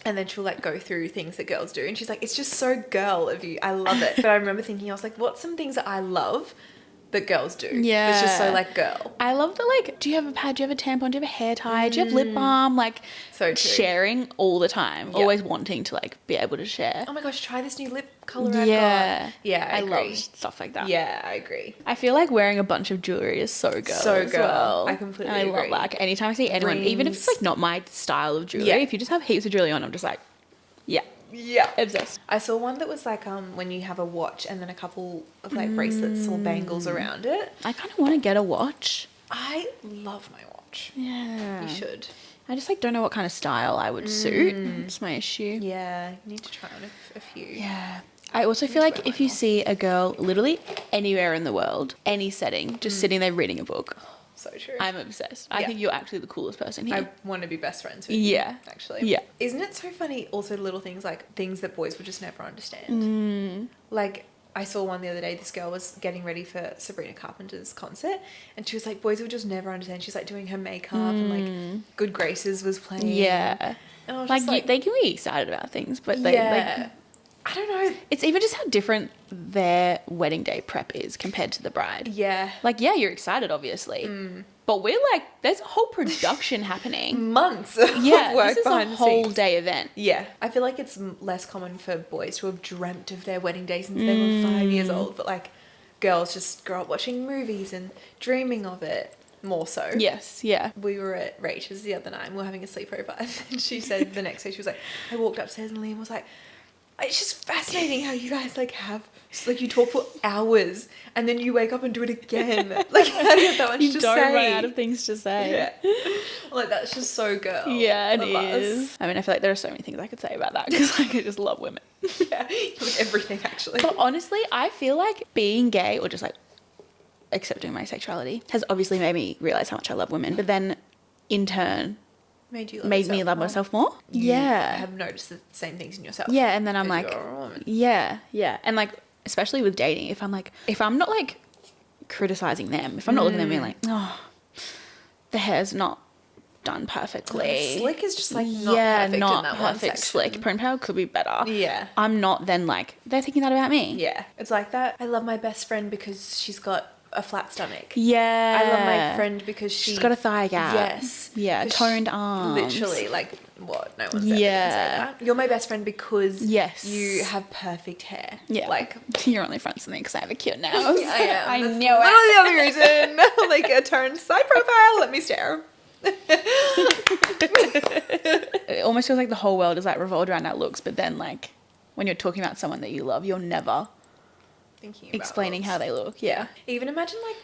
and then she'll like go through things that girls do. And she's like, it's just so girl of you. I love it. But I remember thinking, I was like, what's some things that I love, that girls do. Yeah. It's just so, like, girl. I love the, like, do you have a pad? Do you have a tampon? Do you have a hair tie? Do you have lip balm? Like, So true. sharing all the time. Yeah. Always wanting to, like, be able to share. Oh my gosh, try this new lip colour I've got. Yeah, I agree. love stuff like that. Yeah, I agree. I feel like wearing a bunch of jewelry is so girl. So as girl. well. I completely And I agree. love that. Like, anytime I see anyone, even if it's, like, not my style of jewelry, Yeah. if you just have heaps of jewelry on, I'm just like, yeah. Yeah. Obsessed. I saw one that was like when you have a watch and then a couple of like bracelets or bangles around it. I kind of want to get a watch. I love my watch. Yeah. You should. I just, like, don't know what kind of style I would suit. It's my issue. Yeah, you need to try on a few. Yeah. I also feel like if you see a girl literally anywhere in the world, any setting, just sitting there reading a book, So true. I'm obsessed. I Yeah. think you're actually the coolest person here. I want to be best friends with Yeah. you, actually. Yeah. Isn't it so funny, also little things like things that boys would just never understand? Like, I saw one the other day, this girl was getting ready for Sabrina Carpenter's concert, and she was like, boys would just never understand. She's like doing her makeup and like Good Graces was playing. Yeah. And I was Like, just they can be excited about things, but they, yeah. I don't know. it's even just how different their wedding day prep is compared to the bride. Yeah. Like, yeah, you're excited, obviously. But we're like, there's a whole production happening. Months of Yeah, work this is behind a the whole scenes. day event. Yeah. I feel like it's less common for boys to have dreamt of their wedding day since they were 5 years old, but like girls just grow up watching movies and dreaming of it more so. Yes, yeah. We were at Rachel's the other night and we were having a sleepover, and then she said the next day, she was like, I walked upstairs and Liam was like, it's just fascinating how you guys like have, like, you talk for hours and then you wake up and do it again. Like, how do you have that much You to don't say? run out of things to say. Yeah. Like, that's just so girl. Yeah, it of us. is. I mean, I feel like there are so many things I could say about that because like, I just love women. Yeah. Like everything, actually. But honestly, I feel like being gay or just like accepting my sexuality has obviously made me realize how much I love women, but then in turn Made me love more. myself more. You Yeah. have noticed the same things in yourself. Yeah, and then I'm 'Cause like, you're a woman. yeah. And like, especially with dating, if I'm not like criticizing them, if I'm not looking at them being like, oh, the hair's not done perfectly. Slick is just like not perfect in that one perfect section. slick. Print powder could be better. Yeah. I'm not then like, they're thinking that about me. Yeah. It's like that. I love my best friend because she's got a flat stomach. Yeah. I love my friend because She's got a thigh gap. Yes. Yeah, 'Cause toned she- arms. Literally, like, what? No one's ever gonna say Yeah. that. You're my best friend because Yes. you have perfect hair. Yeah. Like, You're only friends with me because I have a cute nose. I am. I That's knew it. literally the only reason. Like, a turned side profile. Let me stare. It almost feels like the whole world is like revolved around our looks, but then like when you're talking about someone that you love, you're never Thinking about explaining looks. how they look. Yeah. Even imagine, like,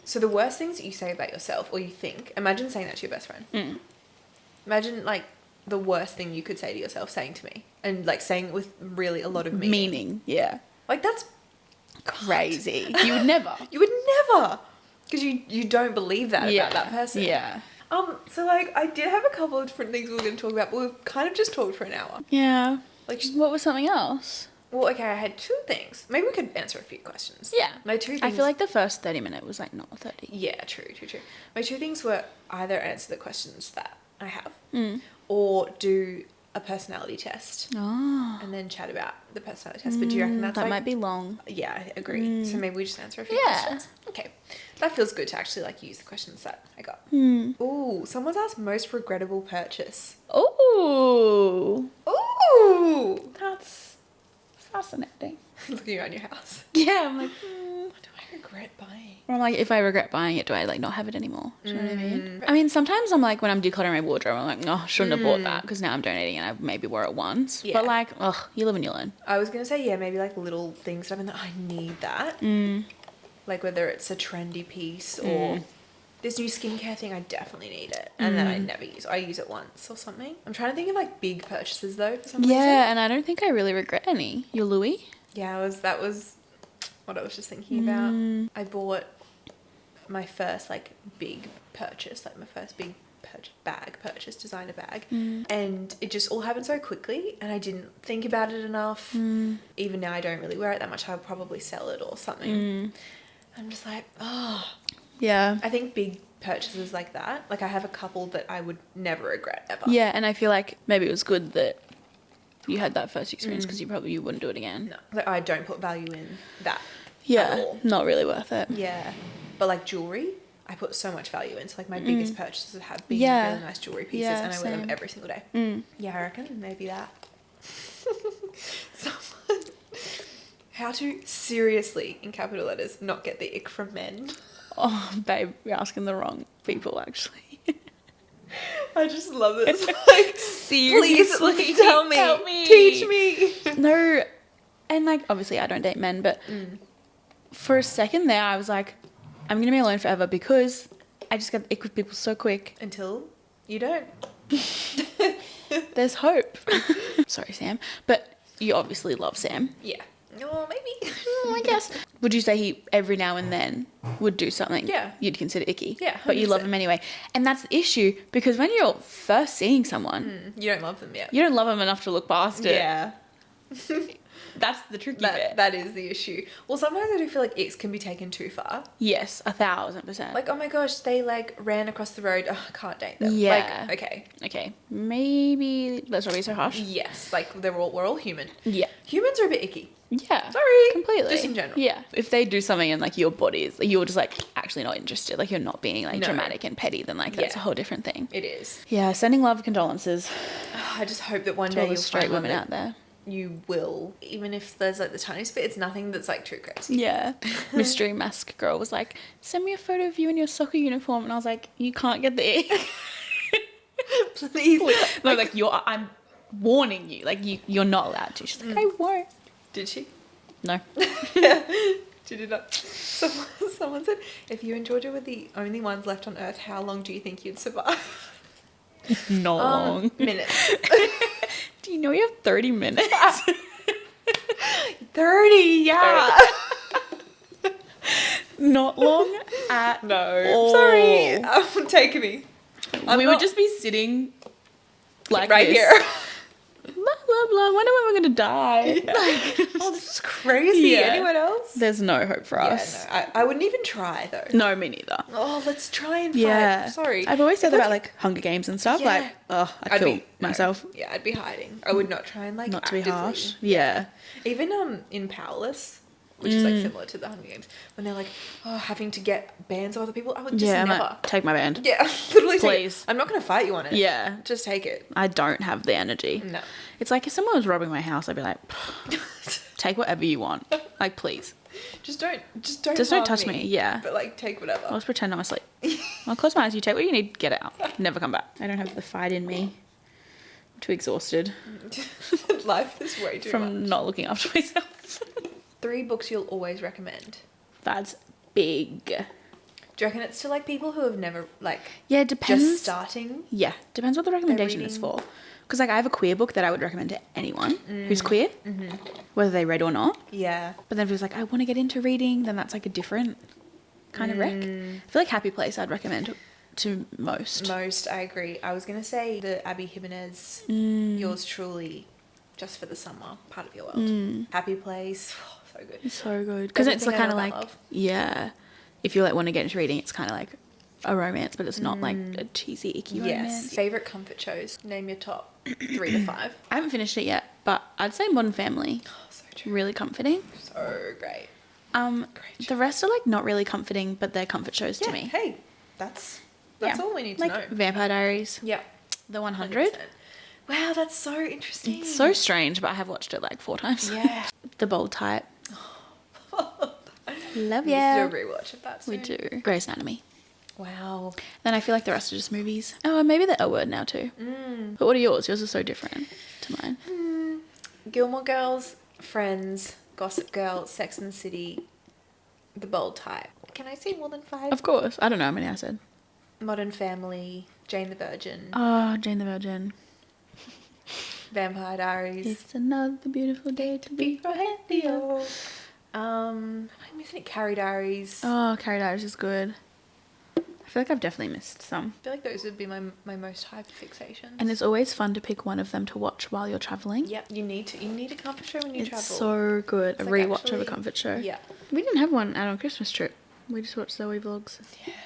so the worst things that you say about yourself or you think, imagine saying that to your best friend. Imagine, like, the worst thing you could say to yourself saying to me, and like saying it with really a lot of meaning. Yeah. Like, that's Crazy. You would never. You would never, because you don't believe that about that person. Yeah. So like, I did have a couple of different things we were going to talk about, but we've kind of just talked for an hour. Yeah. Like, What was something else? well, okay, I had two things. Maybe we could answer a few questions. Yeah. My two things. I feel like the first 30 minutes was like not 30. Yeah, true. My two things were either answer the questions that I have, Mm. or do a personality test, Oh. and then chat about the personality test. But do you reckon that's that like... might be long. Yeah, I agree. So maybe we just answer a few Yeah. questions. Okay. That feels good to actually like use the questions that I got. Mm. Ooh, someone's asked most regrettable purchase. Ooh. Ooh! That's fascinating. Looking around your house. Yeah, I'm like, What do I regret buying? or I'm like, if I regret buying it, do I like not have it anymore? Do you know what I mean? I mean, sometimes I'm like, when I'm decluttering my wardrobe, I'm like, oh, shouldn't have bought that because now I'm donating and I maybe wore it once. Yeah. But like, ugh, you live and you learn. I was going to say, yeah, maybe like little things that I've been like, I need that. Like whether it's a trendy piece or this new skincare thing, I definitely need it. And then I never use it. I use it once or something. I'm trying to think of like big purchases though for some reason. Yeah, and I don't think I really regret any. Your Louis? Yeah, that was what I was just thinking about. I bought my first like big purchase, like my first big purchase, designer bag, and it just all happened so quickly, and I didn't think about it enough. Even now, I don't really wear it that much. I'll probably sell it or something. I'm just like, oh. Yeah. I think big purchases like that, like I have a couple that I would never regret ever. Yeah, and I feel like maybe it was good that you had that first experience because you wouldn't do it again. No, like I don't put value in that. Yeah, all. not really worth it. Yeah. But like jewelry, I put so much value into. Like my biggest purchases have been Yeah. really nice jewelry pieces, Yeah, and I wear them same. every single day. Yeah, I reckon maybe that. Someone, how to seriously, in capital letters, not get the ick from men. Oh, babe, you're asking the wrong people, actually. I just love it. It's like, Seriously, please tell me, help me. teach me. No, and like, obviously I don't date men, but for a second there, I was like, I'm going to be alone forever because I just get the ick with people so quick. Until you don't. There's hope. Sorry, Sam. But you obviously love Sam. Yeah. Oh, maybe. I guess. Would you say he, every now and then, would do something Yeah. you'd consider icky? Yeah, But you love 100%. him anyway. And that's the issue, because when you're first seeing someone, You don't love them yet. you don't love them enough to look past it. Yeah. That's the tricky bit. That is the issue. Well, sometimes I do feel like icks can be taken too far. Yes, 1,000%. Like, oh my gosh, they like ran across the road. Oh, I can't date them. Yeah. Like, okay. Okay, maybe let's not be so harsh. Yes. Like, we're all human. Yeah. Humans are a bit icky. Yeah. Sorry. Completely. Just in general. Yeah. If they do something and like your body is, you're just like actually not interested, like you're not being like No. dramatic and petty, then like that's Yeah. a whole different thing. It is. Yeah, sending love condolences I just hope that one to day all the you'll straight find one women that out there. you will, even if there's like the tiniest bit, it's nothing that's like too crazy. Yeah. Mystery mask girl was like, send me a photo of you in your soccer uniform. And I was like, you can't get the ick. Please. No, like I'm warning you. Like you're not allowed to. She's like, I won't. Did she? No. She did not. Someone said, if you and Georgia were the only ones left on Earth, how long do you think you'd survive? Not long. Minutes. Do you know you have 30 minutes? 30, yeah. Not long at No. all. Sorry. Take me. We would just be sitting like right this. here. Blah, blah, blah. Wonder when we're going to die. Like, Oh, this is crazy. Yeah. Anyone else? there's no hope for Yeah, us. no. I wouldn't even try, though. No, me neither. Oh, let's try and fight. Yeah. Sorry. I've always said that about like Hunger Games and stuff. Yeah. Like, oh, I'd kill myself. Yeah, I'd be hiding. I would not try and like Not to be actively- harsh. Yeah. Even in Powerless, which is like similar to the Hunger Games, when they're like, oh, having to get bands of other people, I would just Yeah, I never. might take my band. Yeah, literally. Take Please. it. I'm not going to fight you on it. Yeah. Just take it. I don't have the energy. No. It's like if someone was robbing my house, I'd be like, take whatever you want. Like, please. Just don't don't harm touch me, yeah. But like, take whatever. I'll just pretend I'm asleep. I'll close my eyes, you take what you need, get out. Never come back. I don't have the fight in me. I'm too exhausted Life is way too from much. not looking after myself. 3 books you'll always recommend. That's big. Do you reckon it's to like people who have never like Yeah, it depends. just starting? Yeah, depends what the recommendation is reading- for. Because like I have a queer book that I would recommend to anyone who's queer, whether they read or not. Yeah. But then if it was like, I want to get into reading, then that's like a different kind of rec. I feel like Happy Place I'd recommend to most. Most, I agree. I was going to say the Abby Jimenez, Yours Truly, Just for the Summer, Part of Your World. Happy Place, so good. It's so good. Because it's Everything I kind of Know like, About Love. yeah, if you like want to get into reading, it's kind of like a romance, but it's not like a cheesy, icky romance. Yes. Favourite comfort shows? Name your top 3 to 5. I haven't finished it yet, but I'd say Modern Family. Oh, so true. Really comforting. So great. Great The rest are like not really comforting, but they're comfort shows to Yeah, me. hey, that's Yeah. all we need to Like know. Vampire Diaries, Yeah. The 100. 100%. Wow, that's so interesting. It's so strange, but I have watched it like 4 times. Yeah. The Bold Type. Love We ya. need to do a rewatch of that We soon. do. Grey's Anatomy. Wow. Then I feel like the rest are just movies. Oh, and maybe the L Word now too. But what are yours? Yours are so different to mine. Gilmore Girls, Friends, Gossip Girl, Sex and the City, The Bold Type. Can I say more than 5? Of course. I don't know how many I said. Modern Family, Jane the Virgin, Oh, Jane the Virgin. Vampire Diaries. It's another beautiful day to be romantic. Am I missing it? Carrie Diaries. Oh, Carrie Diaries is good. I feel like I've definitely missed some. I feel like those would be my most hyped fixations. And it's always fun to pick one of them to watch while you're traveling. Yep, you need a comfort show when you It's travel. so good. It's A like rewatch of a actually- comfort show. Yeah, We didn't have one out on Christmas trip. We just watched Zoe vlogs.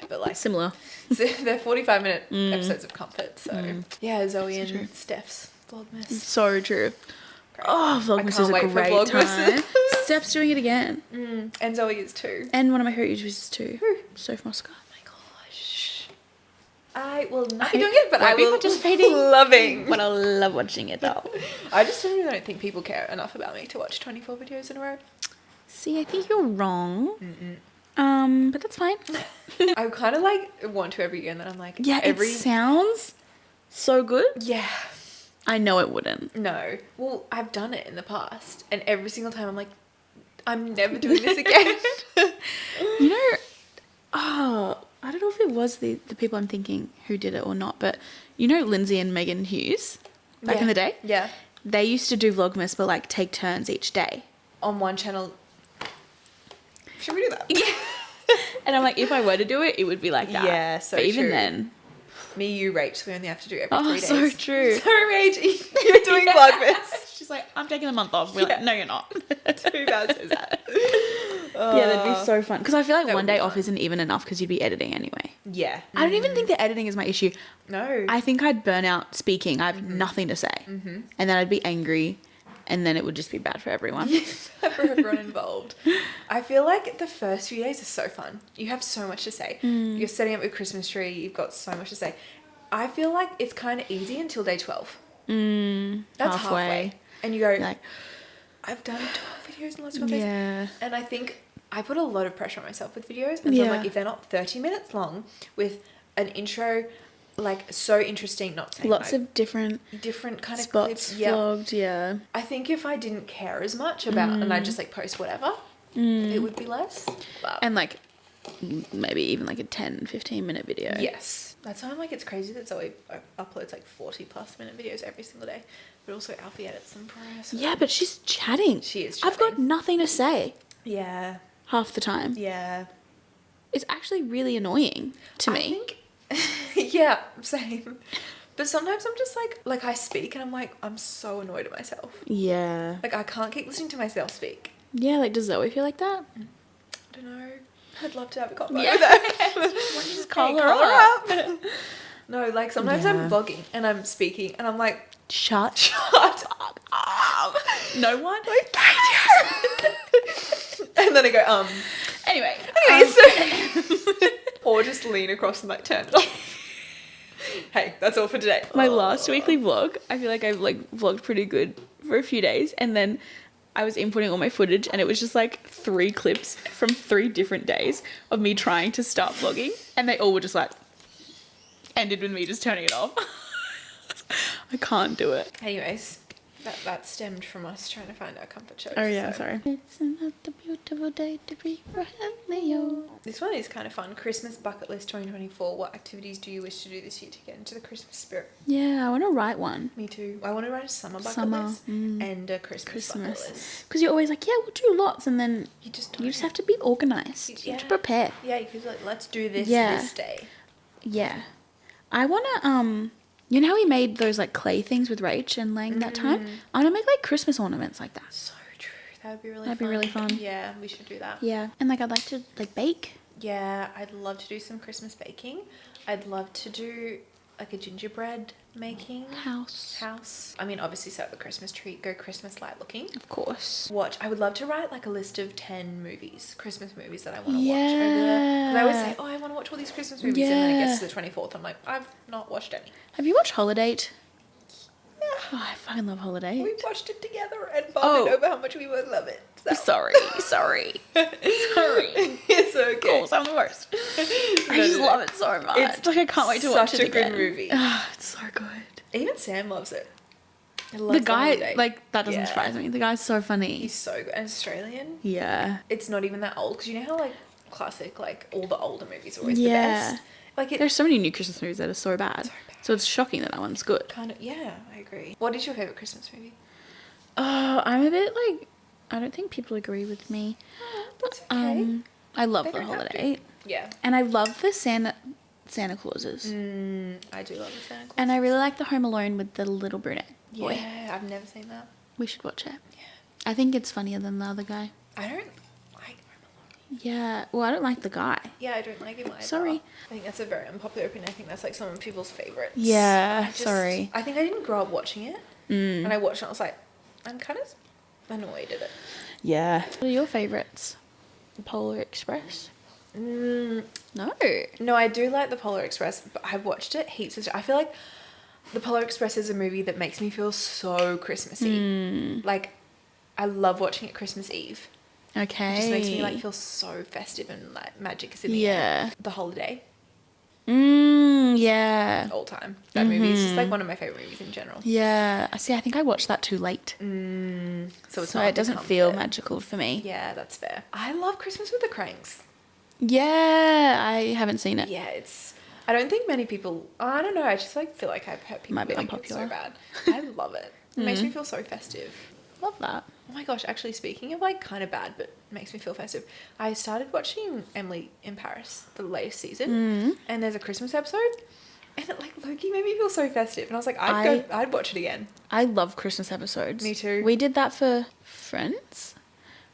but like Similar. they're 45-minute episodes of comfort. So yeah, Zoe So and true. Steph's Vlogmas. So true. great. Oh, I Vlogmas is can't a wait for great Vlogmas. time. Steph's doing it again. And Zoe is too. And one of my favorite YouTubers is too. Who? Sophie Mosca. Oh my gosh. I will not I be doing it, but I won't be will participating. loving. But I love watching it though. I just really don't think people care enough about me to watch 24 videos in a row. See, I think you're wrong. But that's fine. I kind of like want to every year, and then I'm like, Yeah, every it sounds so good. yeah. I know it wouldn't. No. Well, I've done it in the past, and every single time I'm like, I'm never doing this again. You know, I don't know if it was the people I'm thinking who did it or not, but you know Lindsay and Megan Hughes back in the day? Yeah. They used to do Vlogmas, but like take turns each day. On one channel. Should we do that? Yeah. And I'm like, if I were to do it, it would be like that. Yeah, so but even true. then. Me, you, Rach, we only have to do every 3 days. So true. Sorry, Rach, you're doing Vlogmas. She's like, I'm taking the month off. We're like, no, you're not. Too bad, so sad. Yeah, that'd be so fun. Because I feel like That one would be day off fun. isn't even enough because you'd be editing anyway. Yeah. I don't even think the editing is my issue. No. I think I'd burn out speaking. I have nothing to say. And then I'd be angry. And then it would just be bad for everyone. For everyone involved. I feel like the first few days are so fun. You have so much to say. You're setting up your Christmas tree. You've got so much to say. I feel like it's kind of easy until day 12. That's halfway. And you go, Like, I've done 12 videos in the last 12 days. yeah. And I think I put a lot of pressure on myself with videos. And so I'm Yeah. like, if they're not 30 minutes long with an intro, like so interesting, not saying Lots like, of different different kind of spots clips. Yeah. vlogged, yeah. I think if I didn't care as much about and I just like post whatever, it would be less. But And like, maybe even like a 10, 15-minute video. yes. That's why I'm like, it's crazy that Zoe uploads like 40+ minute videos every single day. But also Alfie edits them for us. Yeah, but she's chatting. She is I've got chatting. nothing to say Yeah. half the time. Yeah. It's actually really annoying to me. I think, yeah, same. But sometimes I'm just like I speak and I'm like, I'm so annoyed at myself. Yeah. Like I can't keep listening to myself speak. Yeah, like does Zoe feel like that? I don't know. I'd love to have a convo Yeah. with her. Why don't you just call hey, her up? No, like sometimes Yeah. I'm vlogging and I'm speaking and I'm like, Shut up. No one? Like, and then I go, Anyway. so or just lean across and like turn it off. Hey, that's all for today. My last weekly vlog, I feel like I've like vlogged pretty good for a few days, and then I was inputting all my footage and it was just like 3 clips from 3 different days of me trying to start vlogging, and they all were just like ended with me just turning it off. I can't do it. Anyways, that stemmed from us trying to find our comfort shows. Oh yeah, so. sorry. It's another beautiful day to be Leo. This one is kind of fun. Christmas bucket list 2024. What activities do you wish to do this year to get into the Christmas spirit? Yeah, I want to write one. Me too. I want to write a summer bucket Summer, list and a Christmas bucket list. Because you're always like, yeah, we'll do lots, and then You just have to be organised. You have to prepare. Yeah, you could like, let's do this Yeah. this day. Yeah. I want to, you know how we made those like clay things with Rach and Lang that time? I want to make like Christmas ornaments like that. So true. That would be really That'd fun. be really fun. Yeah, we should do that. Yeah. And like I'd like to like bake. Yeah, I'd love to do some Christmas baking. I'd love to do like a gingerbread making House. I mean, obviously set up the Christmas tree, go Christmas light looking. Of course. Watch. I would love to write like a list of 10 movies, Christmas movies that I want to Yeah. watch over there. Because I always say, oh, I want to watch all these Christmas movies. And then it Yeah. gets to the 24th. I'm like, I've not watched any. Have you watched Holiday? Yeah. Oh, I fucking love Holiday. We watched it together and bonded over how much we would love it. So. Sorry. Sorry. It's okay. I'm the worst. I just love it so much. It's like I can't wait to watch it such a again. good movie. It's so good. Even Sam loves it. He The loves guy, Holiday. like, that doesn't Yeah. surprise me. The guy's so funny. He's so good. And Australian. Yeah. It's not even that old. Because you know how, like, classic, like, all the older movies are always Yeah. the best? Like, it There's so many new Christmas movies that are so bad. So it's shocking that one's good. kind of, yeah, I agree. What is your favourite Christmas movie? Oh, I'm a bit like, I don't think people agree with me. That's okay. I love They The don't have Holiday. Yeah. And I love the Santa Clauses. I do love the Santa Claus. And I really like the Home Alone with the little brunette boy. Yeah, I've never seen that. We should watch it. Yeah. I think it's funnier than the other guy. I don't like Home Alone. Yeah. Well, I don't like the guy. Yeah, I don't like him either. Sorry. I think that's a very unpopular opinion. I think that's like some of people's favourites. Yeah, I sorry. I think I didn't grow up watching it. And I watched it and I was like, I'm kind of annoyed at it. Yeah. What are your favourites? The Polar Express? No. No, I do like the Polar Express, but I've watched it heaps of times. I feel like the Polar Express is a movie that makes me feel so Christmassy. Like, I love watching it Christmas Eve. Okay. It just makes me like feel so festive and like magic is in the air. The Holiday. Yeah. All time. That movie is just like one of my favourite movies in general. Yeah. See, I think I watched that too late. So So it doesn't feel magical for me. Yeah, that's fair. I love Christmas with the Cranks. Yeah, I haven't seen it. Yeah, I don't think many people, I don't know, I just like feel like I've heard people Might be like unpopular. it's so bad. I love it. It makes me feel so festive. Love that. Oh my gosh, actually speaking of like kind of bad but makes me feel festive, I started watching Emily in Paris, the latest season, and there's a Christmas episode, and it like Loki made me feel so festive, and I was like, I'd watch it again. I love Christmas episodes. Me too. We did that for Friends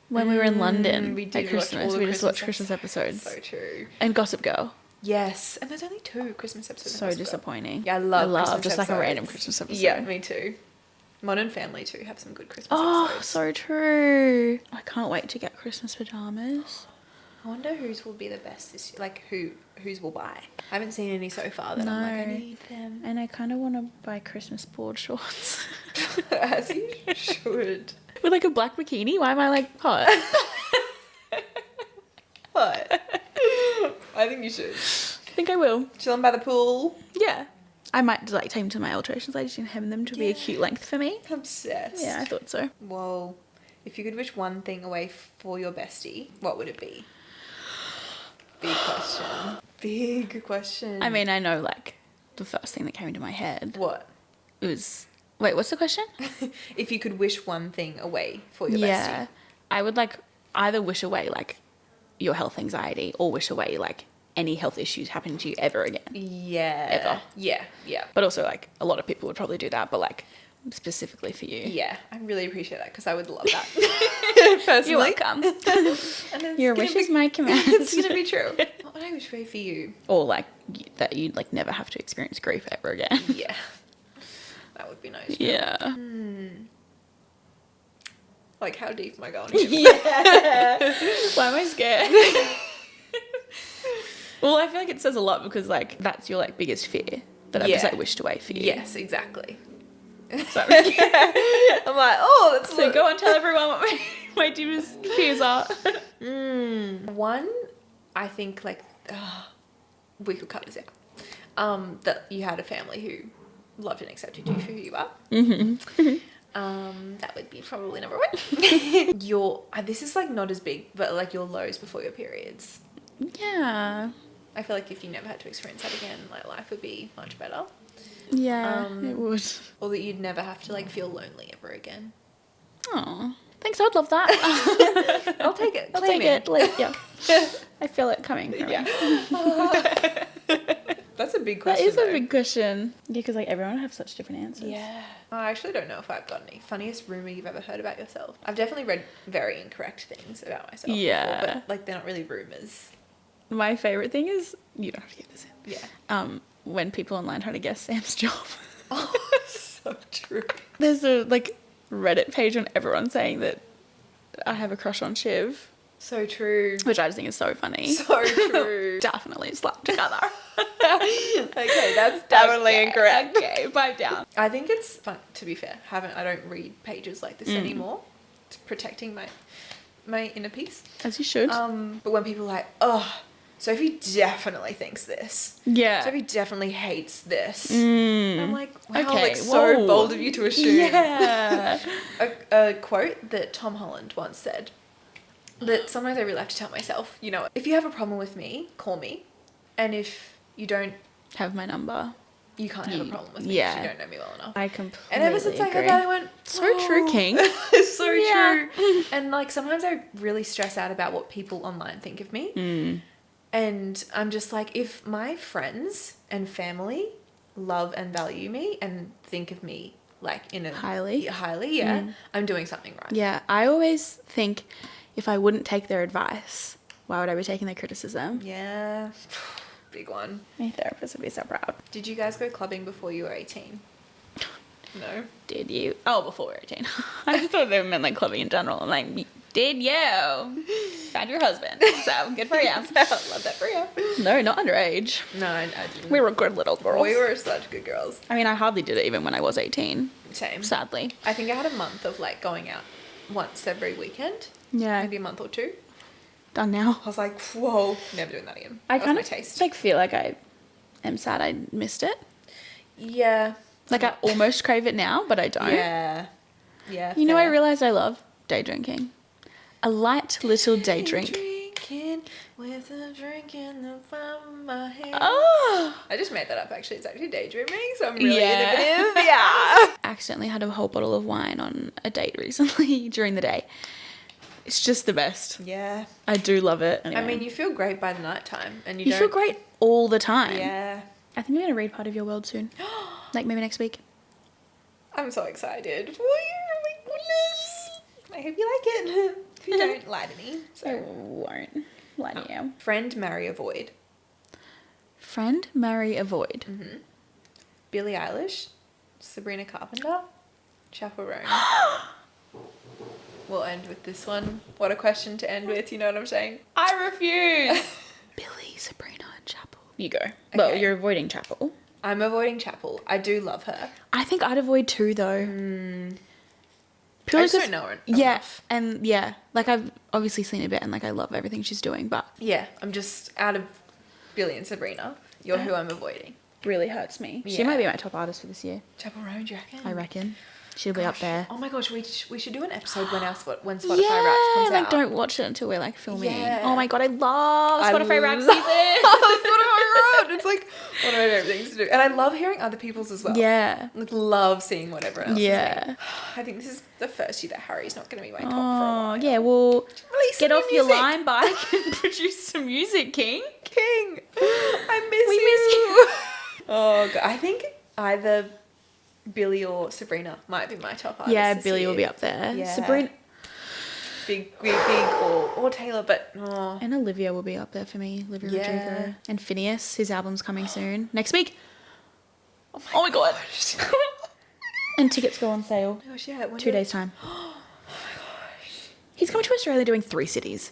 when we were in London we did at Christmas. watch all We the just watched Christmas episodes. So true. And Gossip Girl. Yes, and there's only 2 Christmas episodes. So disappointing. Yeah, I love Christmas just like a episodes. random Christmas episode. Yeah, me too. Modern Family too have some good Christmas Oh, episodes. so true. I can't wait to get Christmas pajamas. I wonder whose will be the best this year. Like whose will buy. I haven't seen any so far that I'm like, I need them. And I kind of want to buy Christmas board shorts. As you should. With like a black bikini? Why am I like hot? What? I think you should. I think I will. Chilling by the pool. Yeah. I might like take them to my alterations ladies and hem them to be a cute length for me. Obsessed. Yeah, I thought so. Well, if you could wish one thing away for your bestie, what would it be? Big question. Big question. I mean, I know like the first thing that came into my head What? was... Wait, what's the question? If you could wish one thing away for your Yeah. bestie. I would like either wish away like your health anxiety or wish away like any health issues happening to you ever again. Yeah. Ever. Yeah. But also like a lot of people would probably do that, but like specifically for you. Yeah. I really appreciate that because I would love that. Personally. You're welcome. And it's Your gonna wish be- is my command. It's going to be true. What would I wish for you? Or like that you'd like never have to experience grief ever again. Yeah. That would be nice. Yeah. Like, how deep am I going? Yeah. Why am I scared? Well, I feel like it says a lot because like that's your like biggest fear that I've just like wished away for you. Yes, exactly. So I'm scared. I'm like, oh, that's So go and tell everyone what my deepest fears are. One, I think like we could cut this out. That you had a family who loved and accepted you for who you are. That would be probably number 1. This is like not as big, but like your lows before your periods. Yeah. I feel like if you never had to experience that again, like life would be much better. Yeah, it would. Or that you'd never have to like feel lonely ever again. Oh, thanks. I'd love that. I'll take it. I'll Claim take it. Like, yeah. I feel it coming. From Yeah. me. That's a big That question. is a big question. Yeah, because like everyone have such different answers. Yeah. I actually don't know if I've got any funniest rumor you've ever heard about yourself. I've definitely read very incorrect things about myself. Yeah. Before, but like they're not really rumors. My favorite thing is you don't have to get this in. Yeah. When people online try to guess Sam's job. Oh, so true. There's a like Reddit page on everyone saying that I have a crush on Shiv, So true. which I just think is so funny. So true. Definitely slapped together. Okay, that's definitely incorrect. Okay, pipe down. I think it's fun. To be fair, I don't read pages like this anymore. It's protecting my inner peace. As you should. But when people are like, oh, Sophie definitely thinks this. Yeah. Sophie definitely hates this. I'm like, wow, Okay, like so whoa. bold of you to assume. Yeah. A quote that Tom Holland once said that sometimes I really have to tell myself, you know, if you have a problem with me, call me. And if you don't, Have my number. you can't have a problem with me Yeah. because you don't know me well enough. I completely And ever since I agree. heard that, I went, So true, King. so Yeah. true. And like sometimes I really stress out about what people online think of me. And I'm just like, if my friends and family love and value me and think of me like in a Highly. yeah, I'm doing something right. Yeah, I always think if I wouldn't take their advice, why would I be taking their criticism? Yeah. Big one. My therapist would be so proud. Did you guys go clubbing before you were 18? No. Did you? Oh, before we were 18. I just thought they meant like clubbing in general. I'm like, did you? Found your husband. So good for you. Love that for you. No, not underage. No, I didn't. We were good little girls. We were such good girls. I mean, I hardly did it even when I was 18. Same. Sadly. I think I had a month of like going out once every weekend. Yeah. Maybe a month or two. Done now. I was like, whoa, never doing that again. I That kind was of my taste. like feel like I am sad I missed it. Yeah. Like I almost crave it now, but I don't. Yeah. Yeah. You know, I fair. realised I love day drinking. A light little day drink. Drinking with a drink in the palm of my hand. Oh! I just made that up actually. It's actually daydreaming, so I'm really Yeah. innovative. Yeah. Accidentally had a whole bottle of wine on a date recently during the day. It's just the best. Yeah. I do love it. Anyway. I mean, you feel great by the night time, and you You don't. feel great all the time. Yeah. I think I'm going to read part of your world soon. Like maybe next week. I'm so excited for you. Oh my goodness. I hope you like it. If you don't, lie to me. I So. won't lie to you. Friend, marry, avoid. Friend, marry, avoid. Billie Eilish, Sabrina Carpenter, Chaperone. We'll end with this one. What a question to end with, you know what I'm saying? I refuse! Billy, Sabrina, and Chapel. You go. Well, Okay. you're avoiding Chapel. I'm avoiding Chapel. I do love her. I think I'd avoid too, though. I Purely just 'cause- don't know her Yeah, enough. and yeah, like I've obviously seen a bit, and like I love everything she's doing, but Yeah, I'm just out of Billie and Sabrina. You're who I'm avoiding. really hurts me. She Yeah. might be my top artist for this year. Chaperone, do you reckon? I reckon she'll be up there. Oh my gosh, we should do an episode when when Spotify Wrapped Yeah, comes like out. don't watch it until we're like filming. Yeah. Oh my god, I love Spotify Wrapped love season. Spotify Wrapped. It's like one of my favorite things to do, and I love hearing other people's as well. Yeah. Like, love seeing what everyone else is Yeah. doing. I think this is the first year that Harry's not going to be my top for a Oh while. yeah, well, Release get some off new your music. line bike and produce some music, King. King. I miss We you. miss you. Oh god, I think either Billie or Sabrina might be my top artist. Yeah, this Billy year. will be up there. Yeah. Sabrina big, or Taylor, but oh. and Olivia will be up there for me. Olivia Yeah. Rodrigo and Phineas. His album's coming soon next week. Oh my god. gosh. And tickets go on sale Gosh, yeah, when 2 did- days time. He's coming to Australia doing 3 cities.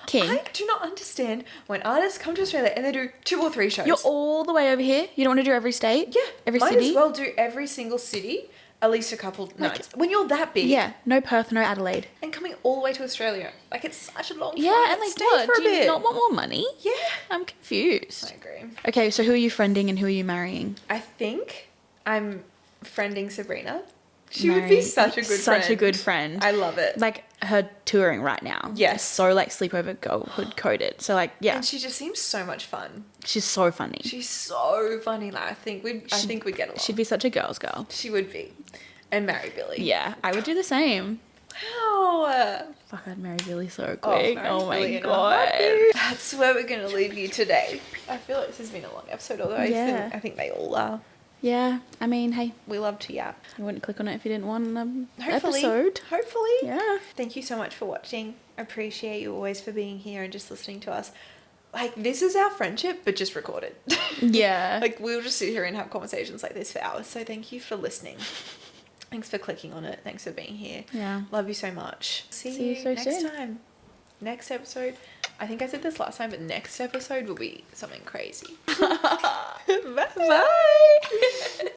King, I do not understand when artists come to Australia and they do 2 or 3 shows. you're all the way over here. You don't want to do every state? Yeah, Every might city? as well do every single city, at least a couple nights. When you're that big, Yeah, no Perth, no Adelaide. and coming all the way to Australia, like it's such a long Yeah, flight. and like Stay what? for a Do you bit. not want more money? Yeah, I'm confused. I agree. Okay, so who are you friending and who are you marrying? I think I'm friending Sabrina. She would be Marrying- such a good friend. Such a good friend. I love it. Like her touring right now. Yes. is so like sleepover girlhood coded. So like yeah, And she just seems so much fun. she's so funny. She's so funny. Like I think we'd get along. She'd be such a girl's girl. She would be, and marry Billy. Yeah, I would do the same. Wow. Fuck, I'd marry Billy so quick. marry Oh, my Billy in a god. heartbeat. That's where we're gonna leave you today. I feel like this has been a long episode, although Yeah. I think they all are. Yeah, I mean, hey, We love to yap. you wouldn't click on it if you didn't want an Hopefully. episode. Hopefully. Yeah. Thank you so much for watching. I appreciate you always for being here and just listening to us. Like, this is our friendship, but just recorded. Yeah. Like, we'll just sit here and have conversations like this for hours. So thank you for listening. Thanks for clicking on it. Thanks for being here. Yeah. Love you so much. See See you you so next soon. time. Next episode. I think I said this last time, but next episode will be something crazy. Bye.